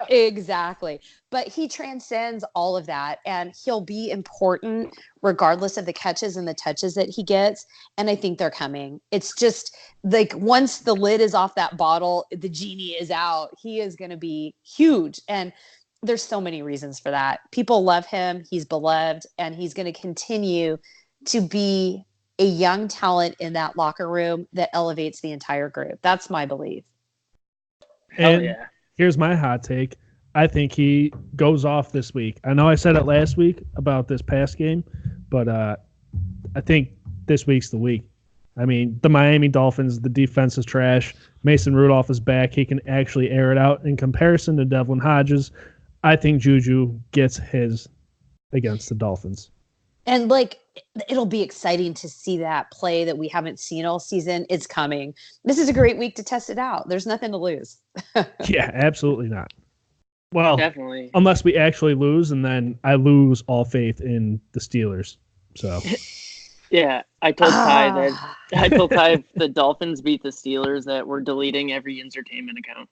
Exactly. But he transcends all of that, and he'll be important regardless of the catches and the touches that he gets. And I think they're coming. It's just like once the lid is off that bottle, the genie is out. He is going to be huge. And there's so many reasons for that. People love him. He's beloved, and he's going to continue to be a young talent in that locker room that elevates the entire group. That's my belief. And yeah. Here's my hot take. I think he goes off this week. I know I said it last week about this past game, but I think this week's the week. I mean, the Miami Dolphins, the defense is trash. Mason Rudolph is back. He can actually air it out. In comparison to Devlin Hodges, I think Juju gets his against the Dolphins. And, like, it'll be exciting to see that play that we haven't seen all season. It's coming. This is a great week to test it out. There's nothing to lose. Yeah, absolutely not. Well, Definitely. Unless we actually lose, and then I lose all faith in the Steelers. So, yeah, I told Ty if the Dolphins beat the Steelers that we're deleting every entertainment account.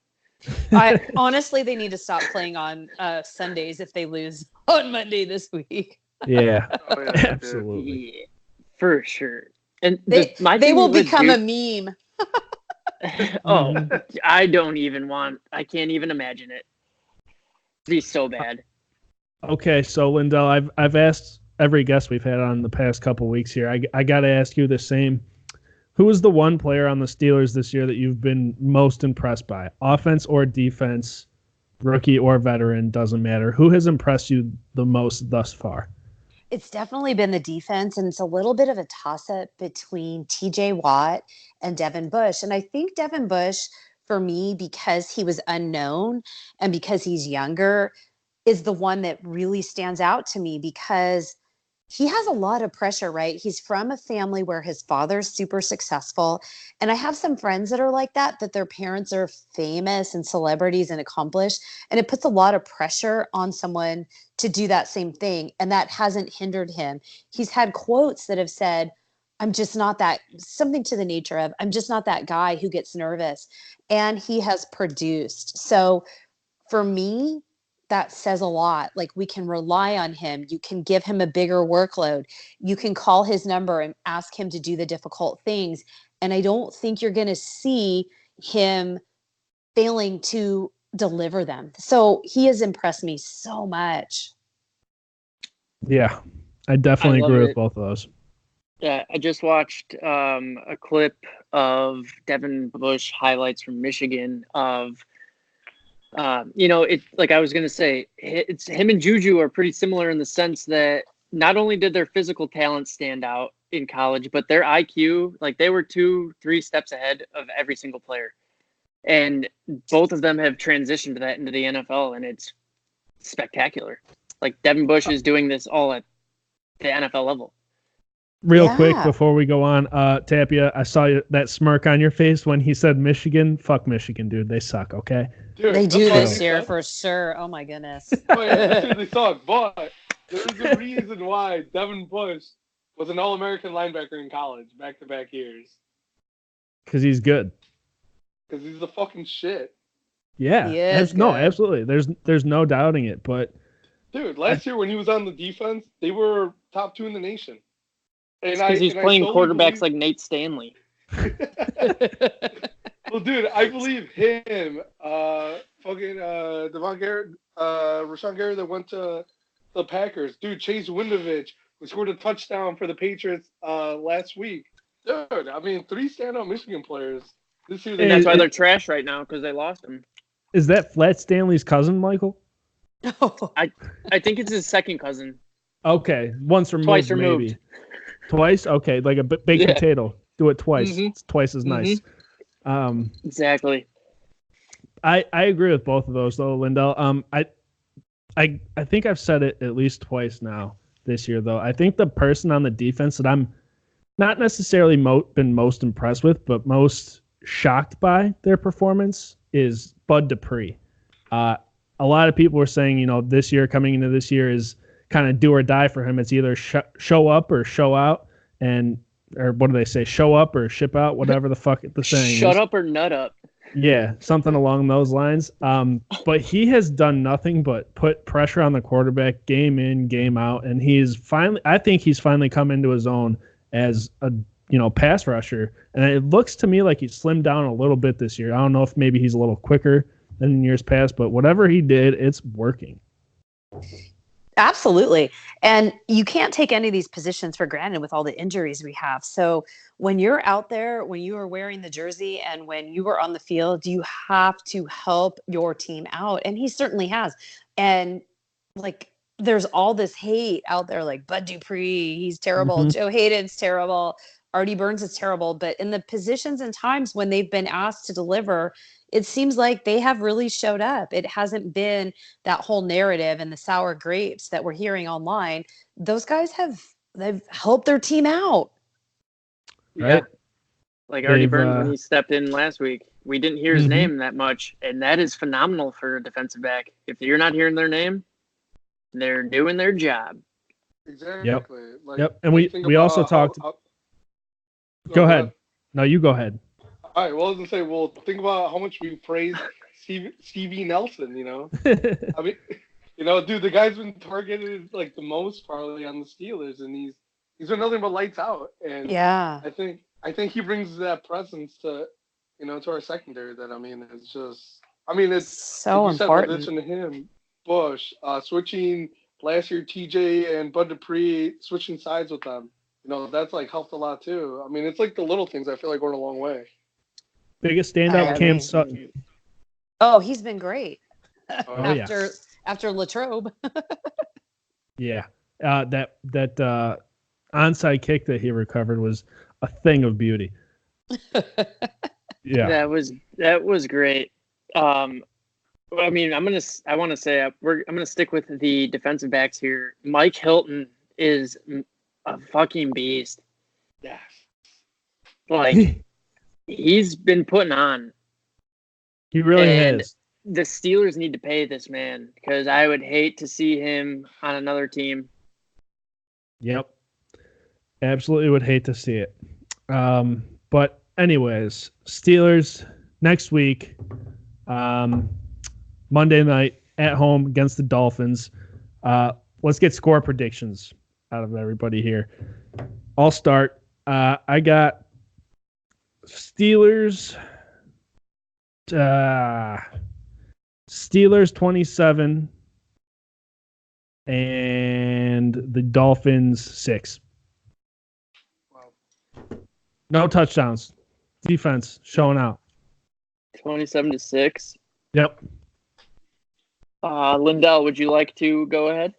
Honestly, they need to stop playing on Sundays if they lose on Monday this week. Yeah, Oh, yeah, absolutely. Yeah, for sure. And They will become a meme. I can't even imagine it. It'd be so bad. Okay, so Lyndell, I've asked every guest we've had on the past couple weeks here. I got to ask you the same. Who is the one player on the Steelers this year that you've been most impressed by? Offense or defense, rookie or veteran, doesn't matter. Who has impressed you the most thus far? It's definitely been the defense, and it's a little bit of a toss-up between TJ Watt and Devin Bush. And I think Devin Bush, for me, because he was unknown and because he's younger, is the one that really stands out to me because he has a lot of pressure, right? He's from a family where his father's super successful. And I have some friends that are like that their parents are famous and celebrities and accomplished. And it puts a lot of pressure on someone to do that same thing. And that hasn't hindered him. He's had quotes that have said, I'm just not that, something to the nature of, I'm just not that guy who gets nervous. And he has produced. So for me, that says a lot. Like, we can rely on him. You can give him a bigger workload. You can call his number and ask him to do the difficult things. And I don't think you're going to see him failing to deliver them. So he has impressed me so much. Yeah, I definitely agree with both of those. Yeah, I just watched a clip of Devin Bush highlights from Michigan of, it's like I was going to say, it's him and Juju are pretty similar in the sense that not only did their physical talent stand out in college, but their IQ, like they were 2-3 steps ahead of every single player. And both of them have transitioned that into the NFL, and it's spectacular. Like, Devin Bush is doing this all at the NFL level. Real quick before we go on, Tapia, I saw that smirk on your face when he said Michigan. Fuck Michigan, dude. They suck, okay? Dude, they do this year for sure. Oh, my goodness. Oh, yeah, they suck, but there's a reason why Devin Bush was an All-American linebacker in college back-to-back years. Because he's good. Because he's the fucking shit. Yeah. No, absolutely. There's no doubting it, but... Dude, last year when he was on the defense, they were top 2 in the nation. Because he's playing quarterbacks like Nate Stanley. Well, dude, I believe him, Devon Garrett, Rashawn Gary that went to the Packers. Dude, Chase Winovich, who scored a touchdown for the Patriots last week. Dude, I mean, 3 standout Michigan players this year. And that's why they're trash right now, because they lost him. Is that Flat Stanley's cousin, Michael? I think it's his second cousin. Okay, once removed, Twice removed. maybe. Twice? Okay, like a baked potato. Do it twice. Mm-hmm. It's twice as nice. Exactly. I agree with both of those, though, Lyndell. I think I've said it at least twice now this year, though. I think the person on the defense that I'm not necessarily been most impressed with, but most shocked by their performance is Bud Dupree. A lot of people were saying, this year, coming into this year, is kind of do or die for him. It's either show up or show out, or what do they say? Show up or ship out, whatever the fuck the saying is. Shut up or nut up. Yeah, something along those lines. But he has done nothing but put pressure on the quarterback game in, game out, and I think he's finally come into his own as a pass rusher. And it looks to me like he's slimmed down a little bit this year. I don't know if maybe he's a little quicker than in years past, but whatever he did, it's working. Absolutely. And you can't take any of these positions for granted with all the injuries we have. So when you're out there, when you are wearing the jersey and when you are on the field, you have to help your team out. And he certainly has. And there's all this hate out there, like Bud Dupree, he's terrible. Mm-hmm. Joe Hayden's terrible. Artie Burns is terrible. But in the positions and times when they've been asked to deliver, it seems like they have really showed up. It hasn't been that whole narrative and the sour grapes that we're hearing online. Those guys they've helped their team out. Right. Yeah. Like Artie Burns when he stepped in last week. We didn't hear his name that much, and that is phenomenal for a defensive back. If you're not hearing their name, they're doing their job. Exactly. Yep. And we also talked. Go ahead. No, you go ahead. All right. Well, I was gonna say, think about how much we praised Stevie Nelson. I mean, dude, the guy's been targeted the most probably on the Steelers, and he's been nothing but lights out. And yeah, I think he brings that presence to to our secondary. That it's so important. Addition to him, Bush switching last year, TJ and Bud Dupree switching sides with them. That's helped a lot too. I mean, it's the little things I feel went a long way. Biggest standout, Cam Sutton. Oh, he's been great. After Latrobe. Yeah. That onside kick that he recovered was a thing of beauty. Yeah. That was great. I mean, I want to say I'm gonna stick with the defensive backs here. Mike Hilton is a fucking beast. Yes. He's been putting on. He really has. The Steelers need to pay this man because I would hate to see him on another team. Yep. Absolutely would hate to see it. But anyways, Steelers next week, Monday night at home against the Dolphins. Let's get score predictions out of everybody here. I'll start. I got Steelers 27 and the Dolphins 6. Wow. No touchdowns. Defense showing out. 27-6. Yep. Lyndell, would you like to go ahead?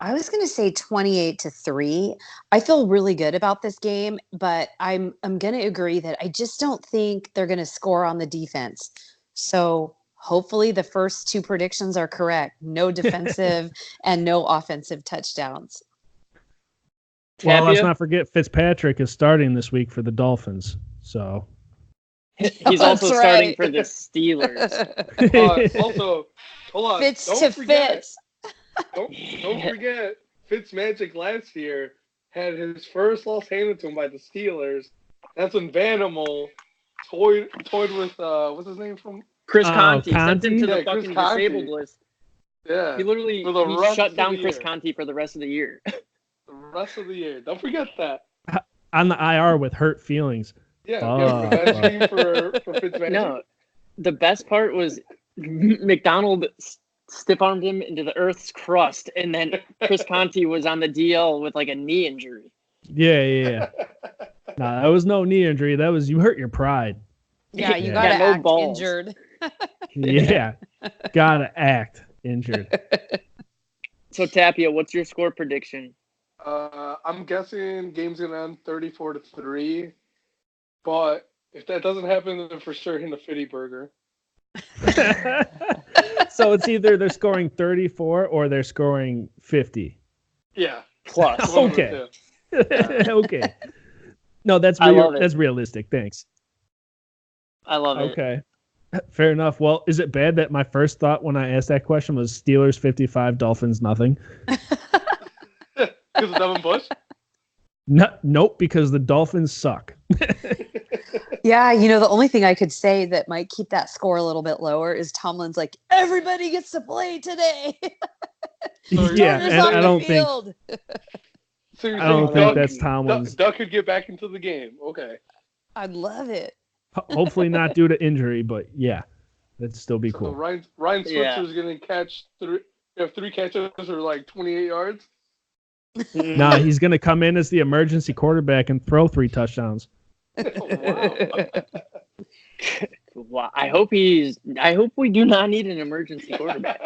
I was going to say 28-3. I feel really good about this game, but I'm going to agree that I just don't think they're going to score on the defense. So hopefully the first two predictions are correct. No defensive and no offensive touchdowns. Well, let's not forget Fitzpatrick is starting this week for the Dolphins. So he's also starting for the Steelers. Also, hold on. Fitz to Fitz. Don't forget, Fitzmagic last year had his first loss handed to him by the Steelers. That's when Vanimal toyed with what's his name from Chris Conti. Sent him to the Chris fucking Conti. disabled list. Yeah, he literally shut down Chris Conti for the rest of the year. The rest of the year. Don't forget that. On the IR with hurt feelings. Yeah, for Fitzmagic. No, the best part was McDonald stiff-armed him into the earth's crust, and then Chris Conti was on the DL with a knee injury. Yeah. Nah, that was no knee injury. That was you hurt your pride. Yeah, you gotta act injured. Yeah, gotta act injured. So Tapia, what's your score prediction? I'm guessing game's gonna end 34-3, but if that doesn't happen, then for sure in the Fitty Burger. So it's either they're scoring 34 or they're scoring 50. Yeah. plus. Okay. Okay. No, that's realistic. Thanks. I love it. Okay. Fair enough. Well, is it bad that my first thought when I asked that question was Steelers 55, Dolphins nothing? Because of Devin Bush? Nope, because the Dolphins suck. Yeah, the only thing I could say that might keep that score a little bit lower is Tomlin's like, everybody gets to play today. Yeah, and I don't think that's Tomlin's. Duck could get back into the game. Okay. I'd love it. Hopefully not due to injury, but yeah, that'd still be cool. Ryan Switzer's going to catch three catches or like 28 yards. Nah, he's going to come in as the emergency quarterback and throw 3 touchdowns. Oh, wow. Wow. I hope we do not need an emergency quarterback.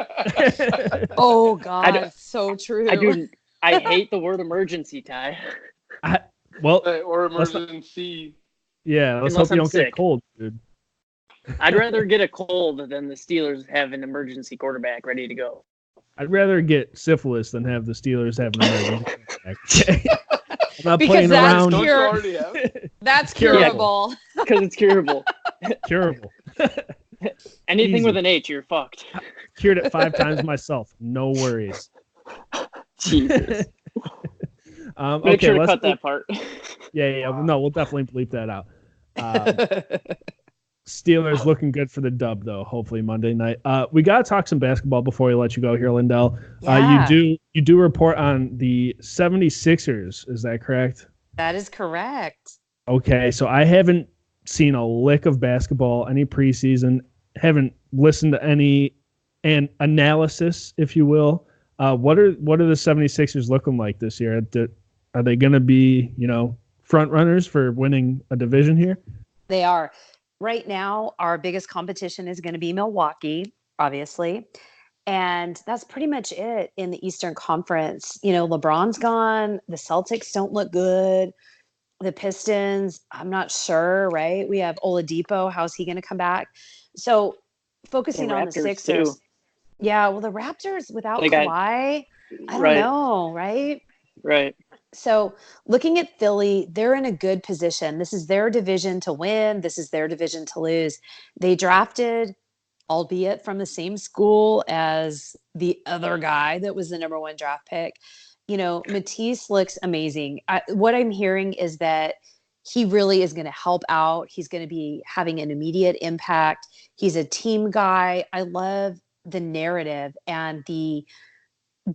Oh God, so true. I hate the word emergency, Ty. Or emergency. Yeah, let's hope you don't get cold, dude. I'd rather get a cold than the Steelers have an emergency quarterback ready to go. I'd rather get syphilis than have the Steelers have an emergency quarterback. I'm not because playing around. That's curable. Because it's curable. Curable. Anything Easy. with an H, you're fucked. Cured it 5 times myself. No worries. Jesus. Make sure to cut that part. Yeah. Wow. No, we'll definitely bleep that out. Steelers looking good for the dub, though. Hopefully Monday night. We gotta talk some basketball before we let you go here, Lyndell. Yeah. You do report on the 76ers. Is that correct? That is correct. Okay, so I haven't seen a lick of basketball, any preseason. Haven't listened to any analysis, if you will. What are the 76ers looking like this year? Are they going to be, front runners for winning a division here? They are. Right now, our biggest competition is going to be Milwaukee, obviously. And that's pretty much it in the Eastern Conference. LeBron's gone. The Celtics don't look good. The Pistons, I'm not sure, right? We have Oladipo. How's he going to come back? So focusing on the Sixers. Too. Yeah, well, the Raptors without Kawhi, I don't know, right? Right. So looking at Philly, they're in a good position. This is their division to win. This is their division to lose. They drafted, albeit from the same school as the other guy that was the number 1 draft pick. Matisse looks amazing. What I'm hearing is that he really is going to help out. He's going to be having an immediate impact. He's a team guy. I love the narrative and the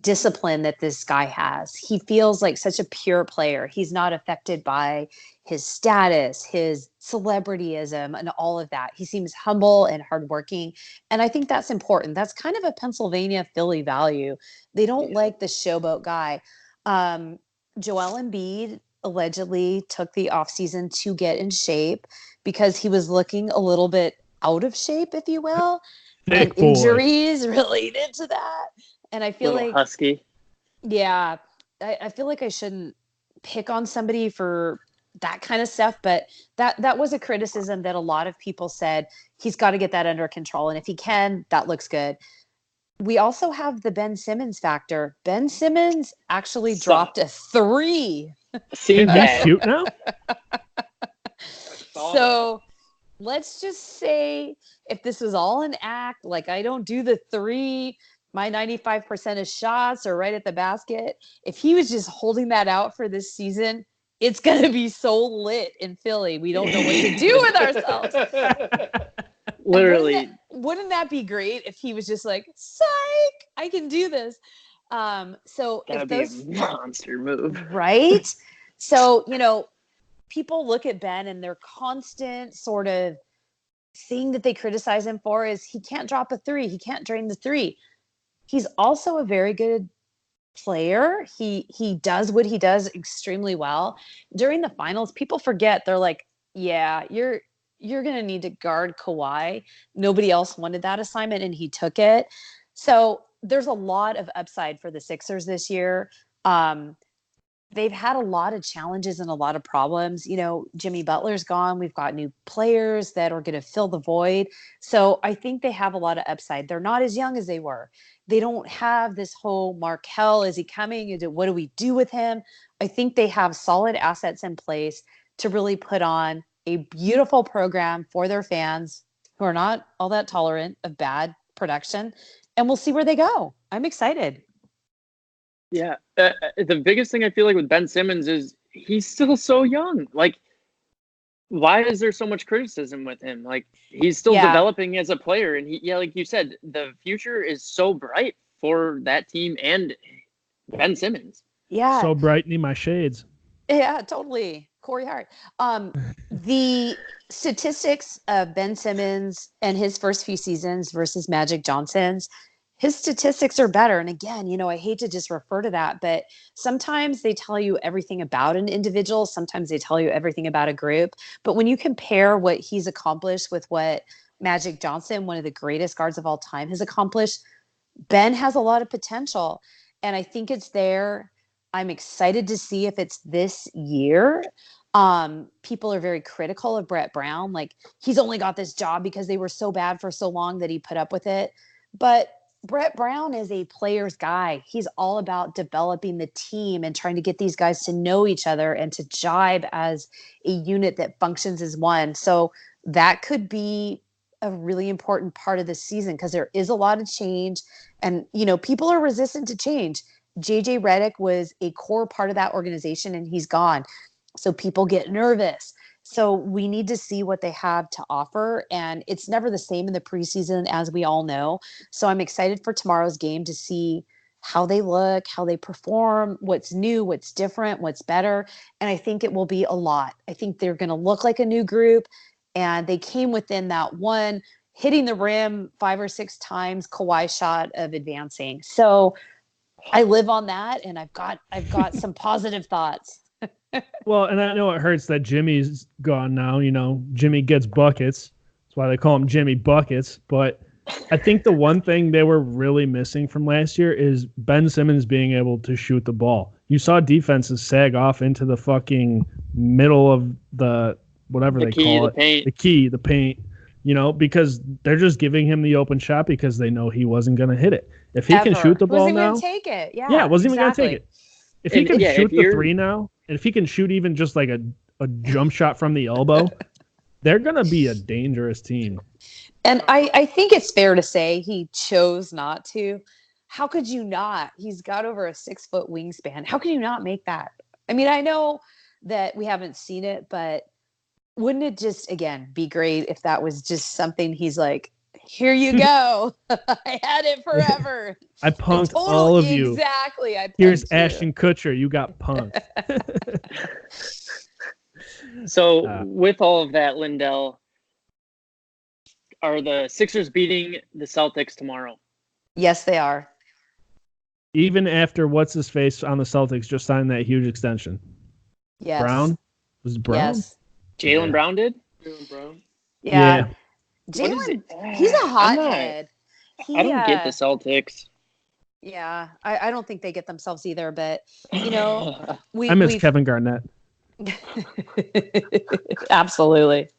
discipline that this guy has. He feels like such a pure player. He's not affected by his status, his celebrityism, and all of that. He seems humble and hardworking. And I think that's important. That's kind of a Pennsylvania Philly value. They don't like the showboat guy. Joel Embiid allegedly took the offseason to get in shape because he was looking a little bit out of shape, if you will. And injuries related to that. And I feel like husky. Yeah. I feel like I shouldn't pick on somebody for that kind of stuff, but that was a criticism that a lot of people said he's got to get that under control. And if he can, that looks good. We also have the Ben Simmons factor. Ben Simmons actually dropped a 3. Can he shoot now? So let's just say if this was all an act, like I don't do the 3, my 95% of shots are right at the basket. If he was just holding that out for this season, it's going to be so lit in Philly. We don't know what to do with ourselves. Literally. Wouldn't that be great if he was just like, psych, I can do this. So that would be a monster move. Right? So, people look at Ben and their constant sort of thing that they criticize him for is he can't drop a 3. He can't drain the 3. He's also a very good player. He does what he does extremely well. During the finals, people forget. They're like, yeah, you're going to need to guard Kawhi. Nobody else wanted that assignment, and he took it. So there's a lot of upside for the Sixers this year. they've had a lot of challenges and a lot of problems. Jimmy Butler's gone. We've got new players that are going to fill the void. So I think they have a lot of upside. They're not as young as they were. They don't have this whole Markelle. Is he coming? What do we do with him? I think they have solid assets in place to really put on a beautiful program for their fans who are not all that tolerant of bad production. And we'll see where they go. I'm excited. Yeah. The biggest thing I feel like with Ben Simmons is he's still so young. Like, why is there so much criticism with him? Like, he's still developing as a player. And like you said, the future is so bright for that team and Ben Simmons. Yeah. So brightening my shades. Yeah, totally. Corey Hart. The statistics of Ben Simmons and his first few seasons versus Magic Johnson's, his statistics are better. And again, I hate to just refer to that, but sometimes they tell you everything about an individual. Sometimes they tell you everything about a group. But when you compare what he's accomplished with what Magic Johnson, one of the greatest guards of all time, has accomplished, Ben has a lot of potential. And I think it's there. I'm excited to see if it's this year. People are very critical of Brett Brown. Like, he's only got this job because they were so bad for so long that he put up with it. But Brett Brown is a player's guy. He's all about developing the team and trying to get these guys to know each other and to jibe as a unit that functions as one. So that could be a really important part of the season because there is a lot of change and, people are resistant to change. JJ Redick was a core part of that organization and he's gone. So people get nervous. So we need to see what they have to offer. And it's never the same in the preseason, as we all know. So I'm excited for tomorrow's game to see how they look, how they perform, what's new, what's different, what's better. And I think it will be a lot. I think they're going to look like a new group. And they came within that one hitting the rim 5 or 6 times Kawhi shot of advancing. So I live on that. And I've got some positive thoughts. Well, and I know it hurts that Jimmy's gone now. Jimmy gets buckets. That's why they call him Jimmy Buckets. But I think the one thing they were really missing from last year is Ben Simmons being able to shoot the ball. You saw defenses sag off into the fucking middle of the whatever they call it. The paint. Because they're just giving him the open shot because they know he wasn't going to hit it. If he can shoot the ball now. Wasn't even take it. Yeah, wasn't even going to take it. If he can shoot the three now, and if he can shoot even just like a jump shot from the elbow, they're going to be a dangerous team. And I think it's fair to say he chose not to. How could you not? He's got over a 6-foot wingspan. How can you not make that? I mean, I know that we haven't seen it, but wouldn't it just, again, be great if that was just something he's like, here you go. I had it forever. I punked all of you. Exactly. Here's Ashton Kutcher. You got punked. So with all of that, Lyndell, are the Sixers beating the Celtics tomorrow? Yes, they are. Even after what's-his-face on the Celtics just signed that huge extension. Yes. Brown? Was it Brown? Yes. Jaylen Brown did? Jaylen Brown. Yeah. Jaylen, he's a hothead. I don't get the Celtics. Yeah, I don't think they get themselves either. But, I miss Kevin Garnett. Absolutely.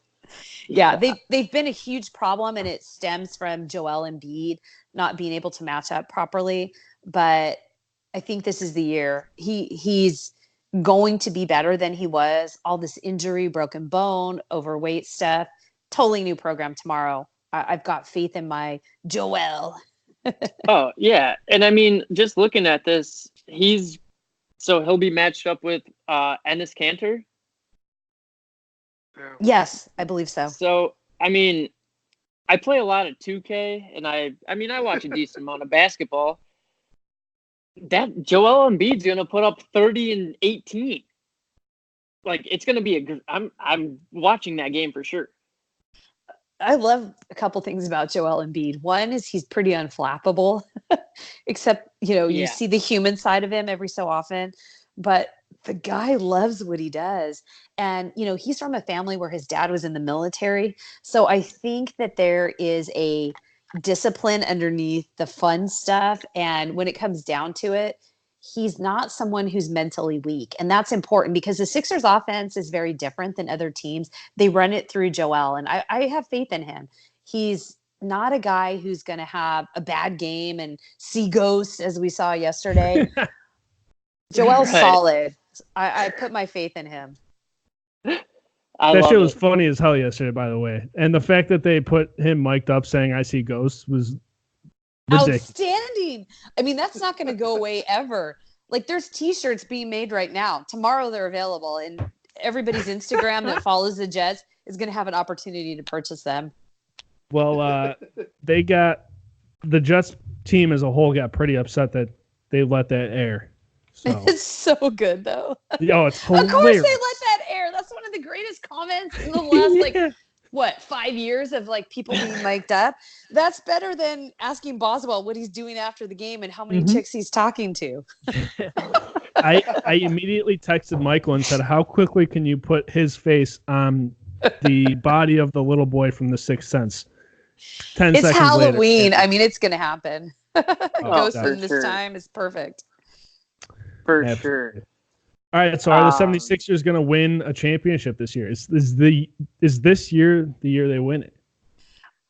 Yeah, they've been a huge problem, and it stems from Joel Embiid not being able to match up properly. But I think this is the year. He's going to be better than he was. All this injury, broken bone, overweight stuff. Totally new program tomorrow. I've got faith in my Joel. Oh, yeah. And I mean, just looking at this, he'll be matched up with Enes Kanter. Yes, I believe so. So, I mean, I play a lot of 2K, and I watch a decent amount of basketball. That Joel Embiid's going to put up 30 and 18. Like, it's going to be I'm watching that game for sure. I love a couple things about Joel Embiid. One is he's pretty unflappable, except, you see the human side of him every so often, but the guy loves what he does. And, he's from a family where his dad was in the military. So I think that there is a discipline underneath the fun stuff. And when it comes down to it, he's not someone who's mentally weak. And that's important because the Sixers offense is very different than other teams. They run it through Joel, and I have faith in him. He's not a guy who's going to have a bad game and see ghosts as we saw yesterday. Joel's solid. I put my faith in him. That shit was funny as hell yesterday, by the way. And the fact that they put him mic'd up saying "I see ghosts" was ridiculous. Outstanding. I mean, that's not going to go away ever. Like, there's T-shirts being made right now. Tomorrow they're available, and everybody's Instagram that follows the Jets is going to have an opportunity to purchase them. Well, the Jets team as a whole got pretty upset that they let that air. So. It's so good, though. Oh, it's hilarious. Of course they let that air. That's one of the greatest comments in the last, 5 years of, people being mic'd up. That's better than asking Boswell what he's doing after the game and how many chicks he's talking to. I immediately texted Michael and said, how quickly can you put his face on the body of the little boy from The Sixth Sense? 10 it's seconds Halloween. later. I mean, it's going to happen. Ghosting this time is perfect. For sure. All right, so are the 76ers going to win a championship this year? Is this year the year they win it?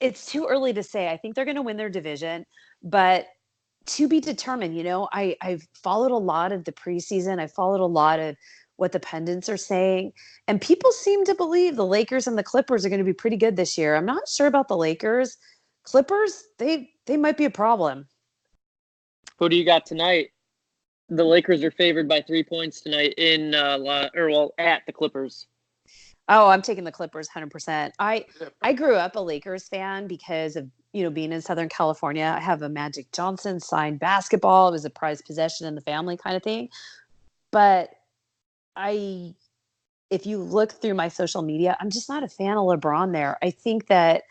It's too early to say. I think they're going to win their division, but to be determined. I've followed a lot of the preseason. I followed a lot of what the pundits are saying, and people seem to believe the Lakers and the Clippers are going to be pretty good this year. I'm not sure about the Lakers. Clippers, they might be a problem. Who do you got tonight? The Lakers are favored by 3 points tonight at the Clippers. Oh, I'm taking the Clippers 100%. I grew up a Lakers fan because of, being in Southern California. I have a Magic Johnson signed basketball. It was a prized possession in the family kind of thing. But if you look through my social media, I'm just not a fan of LeBron there. I think that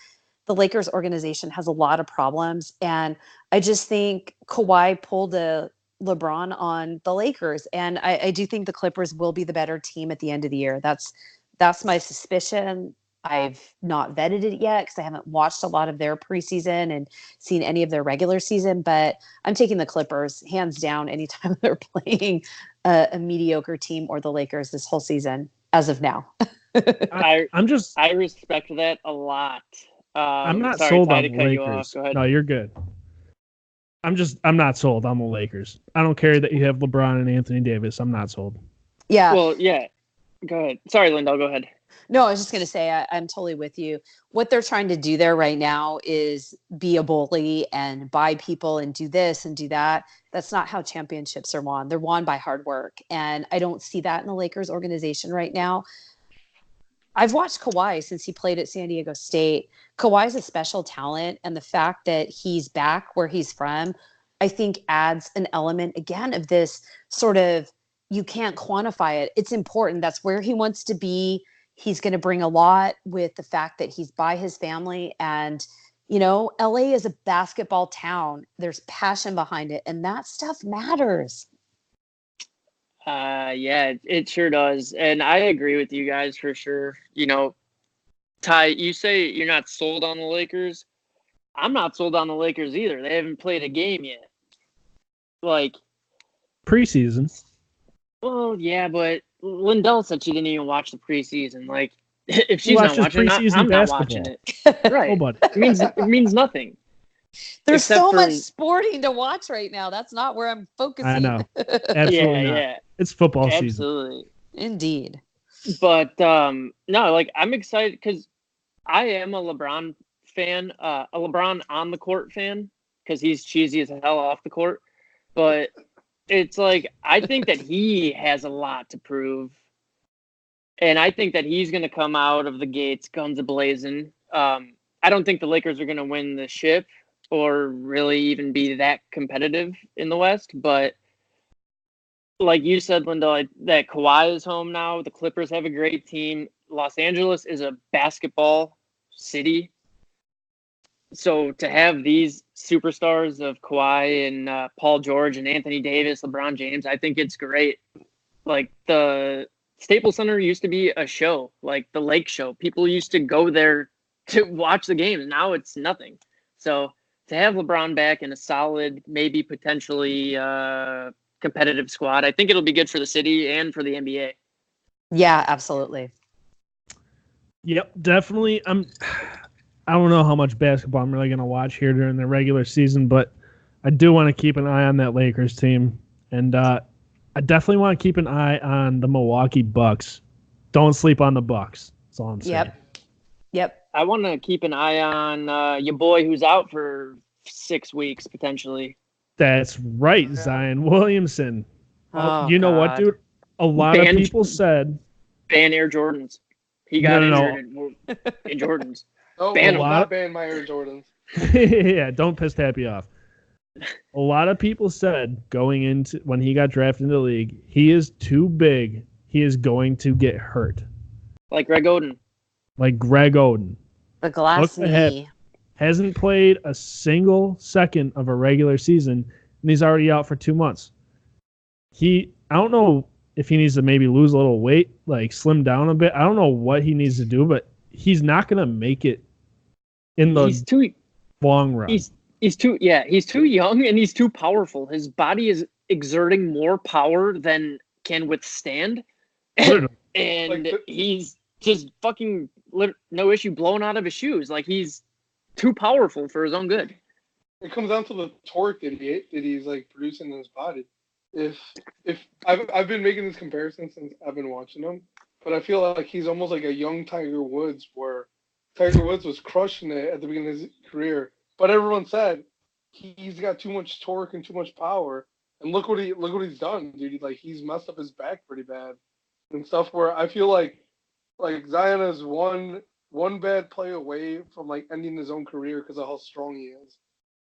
the Lakers organization has a lot of problems. And I just think Kawhi pulled a LeBron on the Lakers. And I do think the Clippers will be the better team at the end of the year. That's my suspicion. I've not vetted it yet because I haven't watched a lot of their preseason and seen any of their regular season, but I'm taking the Clippers hands down anytime they're playing a mediocre team or the Lakers this whole season as of now. I respect that a lot. I'm not sold on the Lakers. No, you're good. I'm not sold on the Lakers. I don't care that you have LeBron and Anthony Davis. I'm not sold. Yeah. Well, yeah. Go ahead. Sorry, Lyndell, go ahead. No, I was just going to say, I'm totally with you. What they're trying to do there right now is be a bully and buy people and do this and do that. That's not how championships are won. They're won by hard work. And I don't see that in the Lakers organization right now. I've watched Kawhi since he played at San Diego State. Kawhi's a special talent. And the fact that he's back where he's from, I think adds an element, again, of this sort of, you can't quantify it. It's important. That's where he wants to be. He's going to bring a lot with the fact that he's by his family. And, LA is a basketball town. There's passion behind it. And that stuff matters. Yeah, it sure does. And I agree with you guys for sure. Ty, you say you're not sold on the Lakers. I'm not sold on the Lakers either. They haven't played a game yet. Preseason. Well, yeah, but Lyndell said she didn't even watch the preseason. If she's not watching it, I'm not watching it. Right. It means nothing. There's so much sporting to watch right now. That's not where I'm focusing. I know. Absolutely not. Yeah. It's football season. Absolutely. Indeed. But no, I'm excited because I am a LeBron fan, a LeBron on the court fan because he's cheesy as hell off the court. But it's I think that he has a lot to prove. And I think that he's going to come out of the gates guns a-blazing. I don't think the Lakers are going to win the ship or really even be that competitive in the West. But like you said, Lyndell, that Kawhi is home now. The Clippers have a great team. Los Angeles is a basketball city. So to have these superstars of Kawhi and Paul George and Anthony Davis, LeBron James, I think it's great. The Staples Center used to be a show, like the Lake Show. People used to go there to watch the games. Now it's nothing. So to have LeBron back in a solid, maybe potentially competitive squad. I think it'll be good for the city and for the NBA. Yeah, absolutely. Yep, definitely. I don't know how much basketball I'm really going to watch here during the regular season, but I do want to keep an eye on that Lakers team. And I definitely want to keep an eye on the Milwaukee Bucks. Don't sleep on the Bucks. That's all I'm saying. Yep. I want to keep an eye on your boy who's out for 6 weeks, potentially. That's right, Zion Williamson. Oh, you know what, dude? A lot of people said... Ban Air Jordans. He got injured in Jordans. Oh, ban not ban my Air Jordans. Yeah, don't piss Happy off. A lot of people said going into when he got drafted into the league, he is too big. He is going to get hurt. Like Greg Oden. The glass knee. Hasn't played a single second of a regular season, and he's already out for 2 months. I don't know if he needs to maybe lose a little weight, like slim down a bit. I don't know what he needs to do, but he's not going to make it in the long run. He's too young and he's too powerful. His body is exerting more power than can withstand. And he's just fucking no issue blowing out of his shoes. Like, he's too powerful for his own good. It comes down to the torque that he's like producing in his body. If I've been making this comparison since I've been watching him, but I feel like he's almost like a young Tiger Woods, where Tiger Woods was crushing it at the beginning of his career, but everyone said he's got too much torque and too much power, and look what he's done, dude. Like, he's messed up his back pretty bad and stuff. Where I feel like Zion is one bad play away from like ending his own career because of how strong he is.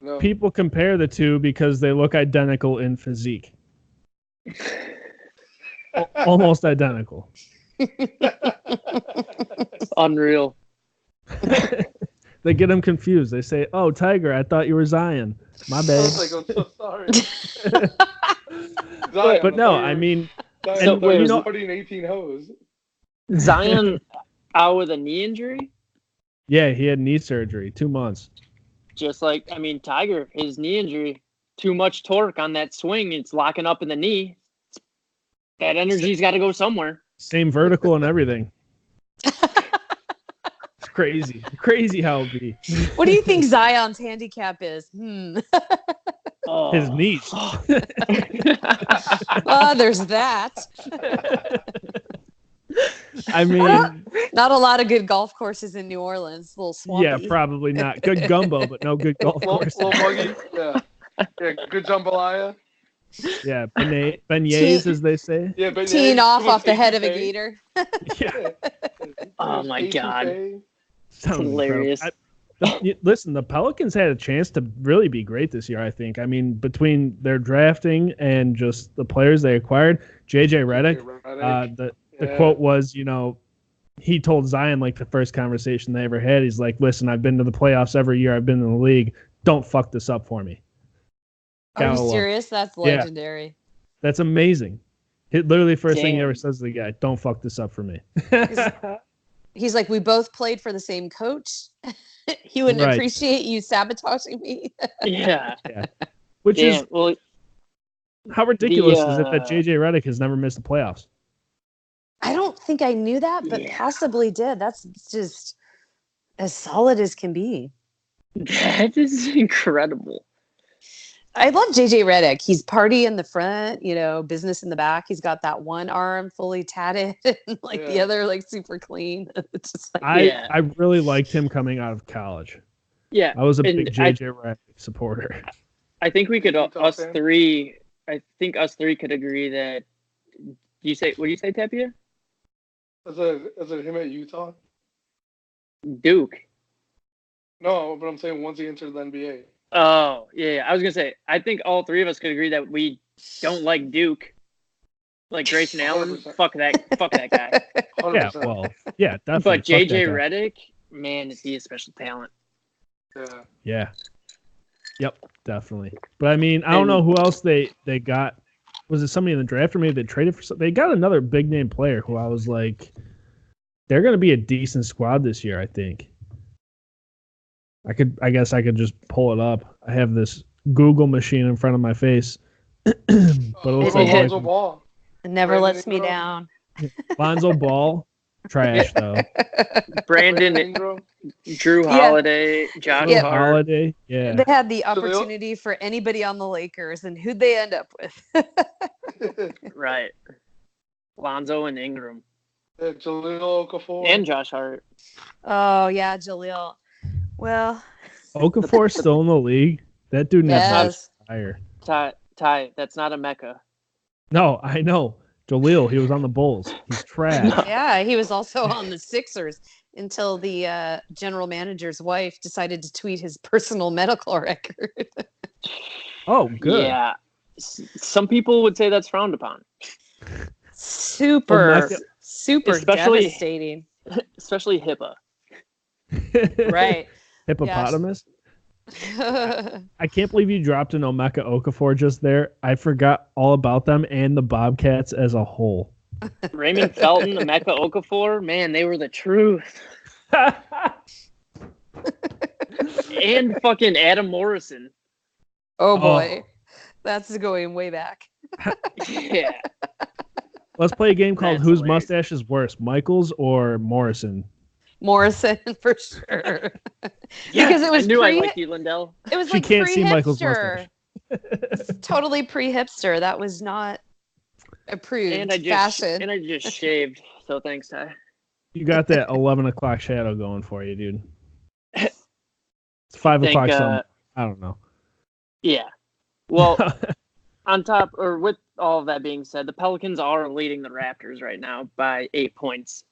You know? People compare the two because they look identical in physique. Almost identical. Unreal. They get him confused. They say, "Oh, Tiger, I thought you were Zion. My bad." I was like, I'm so sorry. Zion, but no, I mean, Zion, you know, putting 18 hoes. Zion out with a knee injury? Yeah, he had knee surgery, 2 months. Just like, I mean, Tiger, his knee injury, too much torque on that swing. It's locking up in the knee. That energy's got to go somewhere. Same vertical and everything. It's crazy how it be. What do you think Zion's handicap is? His knees. There's that. I mean, not a lot of good golf courses in New Orleans. A little swampy. Yeah, probably not. Good gumbo, but no good golf course. Little buggy. Yeah, good jambalaya. Yeah, beignets, as they say. Yeah, beignets. Teeing off the head of a gator. Yeah. Oh my God. Sounds hilarious. Listen, the Pelicans had a chance to really be great this year, I think. I mean, between their drafting and just the players they acquired, JJ Redick, the quote was, you know, he told Zion, like, the first conversation they ever had, he's like, "Listen, I've been to the playoffs every year I've been in the league. Don't fuck this up for me." Are you serious? That's legendary. Yeah. That's amazing. Literally, first thing he ever says to the guy, "Don't fuck this up for me." He's like, "We both played for the same coach. He wouldn't appreciate you sabotaging me." Yeah. Which is, well, how ridiculous is it that JJ Redick has never missed the playoffs? I don't think I knew that, but possibly did. That's just as solid as can be. That is incredible. I love JJ Redick. He's party in the front, you know, business in the back. He's got that one arm fully tatted and the other like super clean. It's just like, I really liked him coming out of college. Yeah. I was a big JJ Redick supporter. I think we could us three could agree that what do you say, Tapia? Is it him at Utah? Duke. No, but I'm saying once he enters the NBA. Oh, yeah. I was going to say, I think all three of us could agree that we don't like Duke. Like Grayson Allen, 100%. fuck that guy. 100%. Yeah, well, yeah, definitely. But JJ Redick, man, is he a special talent. Yeah. Yep, definitely. But I mean, I don't know who else they got. Was it somebody in the draft, or maybe they traded for something? They got another big name player who I was like, they're going to be a decent squad this year, I think. I guess I could just pull it up. I have this Google machine in front of my face. but it looks like Lonzo Ball. It never Brandon lets me Ingram. down. Lonzo Ball, trash though. Brandon Ingram. Drew Holiday, Josh Drew Hart. Holiday, yeah. They had the So they- opportunity for anybody on the Lakers, and who'd they end up with? Right. Lonzo and Ingram. Jaleel Okafor. And Josh Hart. Oh yeah, Jaleel. Well, Okafor's still in the league. That dude needs yes. to retire. Ty, that's not a Mecca. No, I know. Jaleel, he was on the Bulls. He's trash. Yeah, he was also on the Sixers until the general manager's wife decided to tweet his personal medical record. Oh, good. Yeah. Some people would say that's frowned upon. Super Especially- devastating. Especially HIPAA. Right. Hippopotamus. I can't believe you dropped an Omeka Okafor just there. I forgot all about them and the Bobcats as a whole. Raymond Felton, Emeka Okafor, man, they were the truth. And fucking Adam Morrison. Oh boy. That's going way back. Yeah. Let's play a game called That's Whose hilarious. Mustache is Worse, Michael's or Morrison? Morrison for sure. Because it was I knew I liked you, Lyndell. It was She like can't see Michael's pre-hipster. Totally pre-hipster. That was not approved And I just shaved. So thanks, Ty. You got that 11 o'clock shadow going for you, dude. It's 5 o'clock something. I don't know. Yeah. Well, on top or with all of that being said, the Pelicans are leading the Raptors right now by 8 points.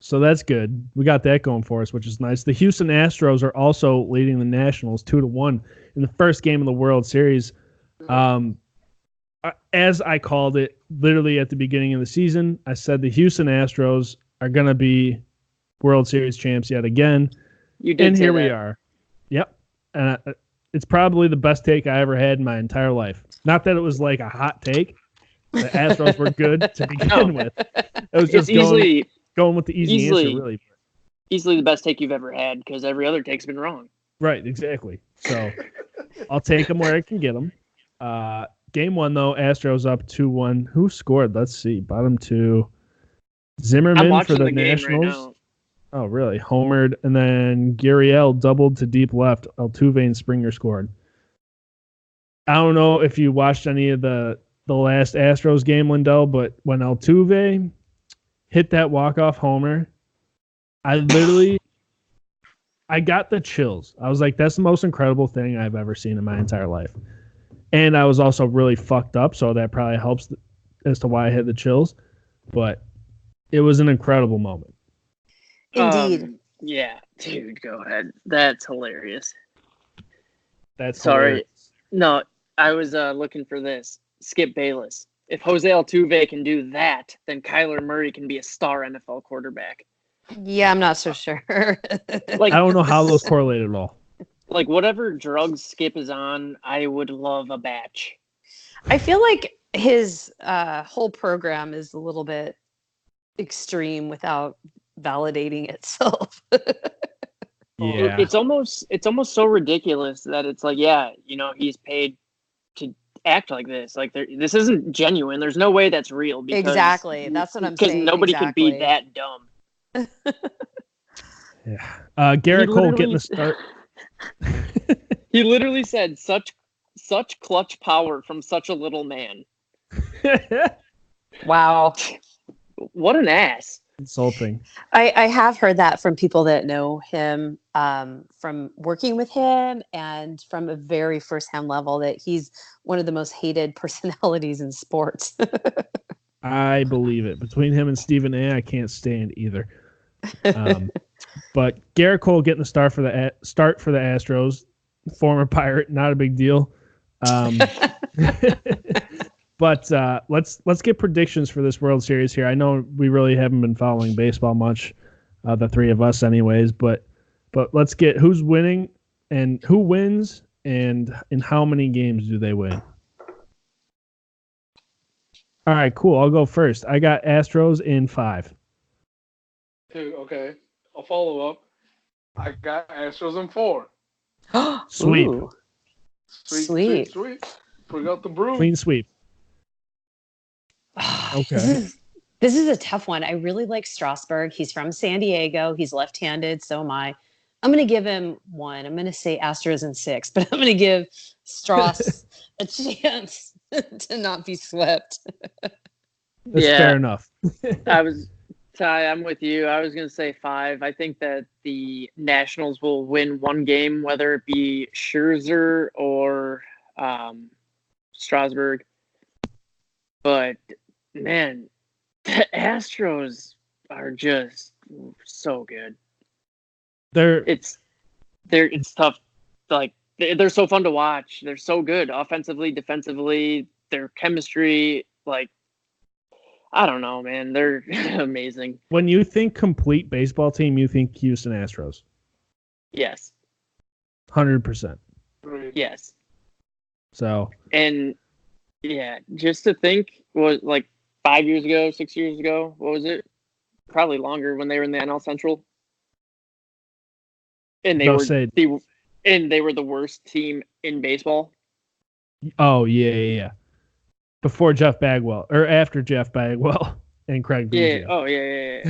So that's good. We got that going for us, which is nice. The Houston Astros are also leading the Nationals 2-1 in the first game of the World Series. As I called it literally at the beginning of the season, I said the Houston Astros are going to be World Series champs yet again. You did And say here that. we are. Yep. And it's probably the best take I ever had in my entire life. Not that it was like a hot take. The Astros were good to begin with. It was just It's going with the easy easily- answer, really. easily the best take you've ever had because every other take's been wrong. Right, exactly. So I'll take them where I can get them. Game one, though, Astros up 2-1. Who scored? Let's see. Bottom two. I'm Zimmerman watching for the the game Nationals. right now. Oh, really? Homered. And then Gurriel doubled to deep left. Altuve and Springer scored. I don't know if you watched any of the last Astros game, Lyndell, but when Altuve hit that walk-off homer, I got the chills. I was like, that's the most incredible thing I've ever seen in my entire life. And I was also really fucked up, so that probably helps as to why I had the chills. But it was an incredible moment. Indeed. Yeah, dude, go ahead. That's hilarious. That's Sorry. hilarious. No, I was looking for this. Skip Bayless. If Jose Altuve can do that, then Kyler Murray can be a star NFL quarterback. Yeah, I'm not so sure. Like, I don't know how those correlate at all. like whatever drugs Skip is on, I would love a batch. I feel like his whole program is a little bit extreme without validating itself. Yeah. It's almost so ridiculous that it's like, yeah, he's paid to act like this. Like this isn't genuine. There's no way that's real. Exactly. That's what I'm saying. Because nobody could be that dumb. Yeah. Garrett Cole getting the start. He literally said such clutch power from such a little man. Wow. What an ass. Insulting. I have heard that from people that know him, from working with him and from a very firsthand level, that he's one of the most hated personalities in sports. I believe it. Between him and Stephen A., I can't stand either. But Garrett Cole getting the start for the Astros, former Pirate, not a big deal. But let's get predictions for this World Series here. I know we really haven't been following baseball much, the three of us, anyways. But let's get who's winning and who wins and in how many games do they win. All right, cool. I'll go first. I got Astros in 5. Dude, okay. I'll follow up. I got Astros in 4. Sweep. Ooh. Sweet. Bring out the broom. Clean sweep. Okay. This is a tough one. I really like Strasburg. He's from San Diego. He's left-handed. So am I. I'm going to give him 1. I'm going to say Astros in 6, but I'm going to give Strauss a chance to not be swept. That's fair enough. Ty, I'm with you. I was going to say 5. I think that the Nationals will win one game, whether it be Scherzer or Strasburg. But, man, the Astros are just so good. It's tough. Like, they're so fun to watch. They're so good offensively, defensively. Their chemistry, like, I don't know, man. They're amazing. When you think complete baseball team, you think Houston Astros. Yes. 100%. Yes. So. And yeah, just to think, was like 5 years ago, 6 years ago, what was it? Probably longer when they were in the NL Central. And they were the worst team in baseball. Oh yeah. Before Jeff Bagwell or after Jeff Bagwell and Craig Biggio. Yeah. Oh yeah.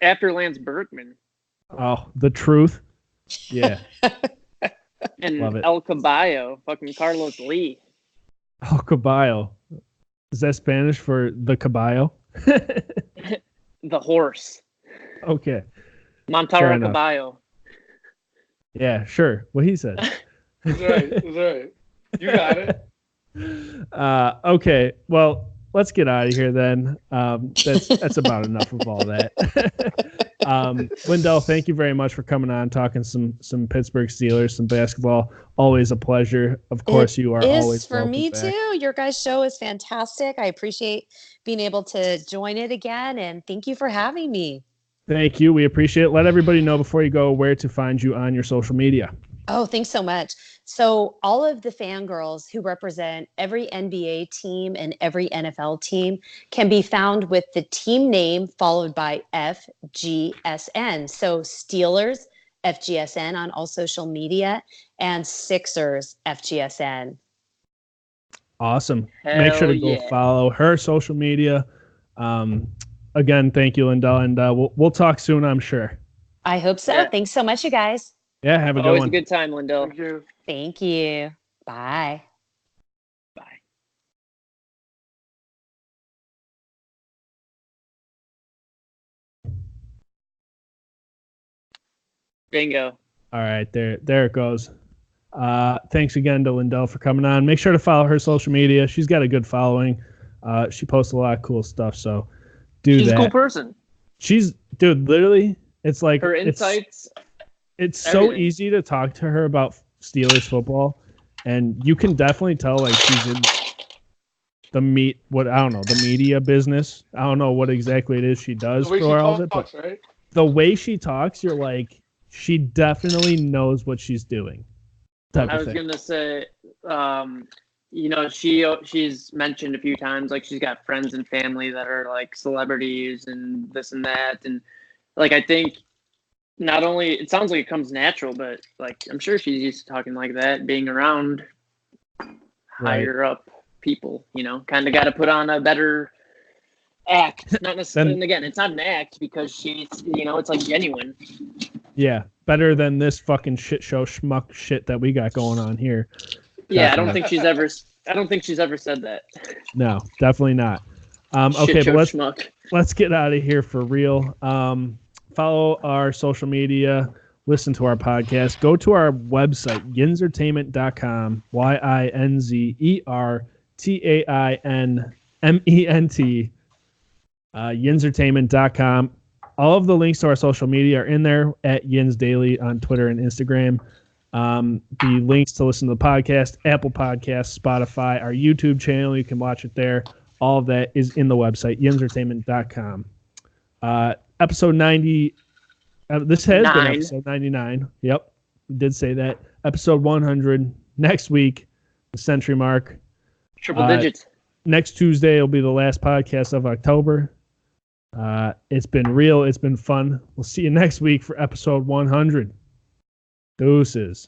After Lance Berkman. Oh, the truth. Yeah. And love it. El Caballo, fucking Carlos Lee. El Caballo. Is that Spanish for the caballo? The horse. Okay. Montaro Caballo. Yeah, sure. What he said. That's right. You got it. Okay. Well, let's get out of here then. That's about enough of all that. Lyndell, thank you very much for coming on, talking some Pittsburgh Steelers, some basketball. Always a pleasure. Of course, you are always for me back. too. Your guys' show is fantastic. I appreciate being able to join it again, and thank you for having me. Thank you. We appreciate it. Let everybody know before you go where to find you on your social media. Oh, thanks so much. So all of the fangirls who represent every NBA team and every NFL team can be found with the team name followed by FGSN. So Steelers, FGSN on all social media, and Sixers, FGSN. Awesome. Make sure to go follow her social media. Again, thank you, Lyndell, and we'll talk soon, I'm sure. I hope so. Yeah. Thanks so much, you guys. Yeah, have a good one. Always a good time, Lyndell. Thank you. Thank you. Bye. Bye. Bingo. All right, there it goes. Thanks again to Lyndell for coming on. Make sure to follow her social media. She's got a good following. She posts a lot of cool stuff, so She's that. a cool person. Dude, literally, it's like her insights. It's so easy to talk to her about Steelers football, and you can definitely tell like she's in the media business. I don't know what exactly it is she does for all of it, but right? The way she talks, you're like, she definitely knows what she's doing. I was gonna say, she's mentioned a few times like she's got friends and family that are like celebrities and this and that, and like I think. Not only it sounds like it comes natural, but like I'm sure she's used to talking like that, being around higher up people, kind of got to put on a better act. Not necessarily, and again, it's not an act because she's, it's like genuine. Yeah, better than this fucking shit show schmuck shit that we got going on here. Yeah, I don't think she's ever said that. No, definitely not. Okay, but let's get out of here for real. Follow our social media, listen to our podcast, go to our website, yinzertainment.com, YINZERTAINMENT, yinzertainment.com. All of the links to our social media are in there at Yins Daily on Twitter and Instagram. The links to listen to the podcast, Apple Podcasts, Spotify, our YouTube channel, you can watch it there. All of that is in the website, yinzertainment.com. Episode 90. This has been episode 99. Yep, we did say that. Episode 100 next week, the century mark. Triple digits. Next Tuesday will be the last podcast of October. It's been real. It's been fun. We'll see you next week for episode 100. Deuces.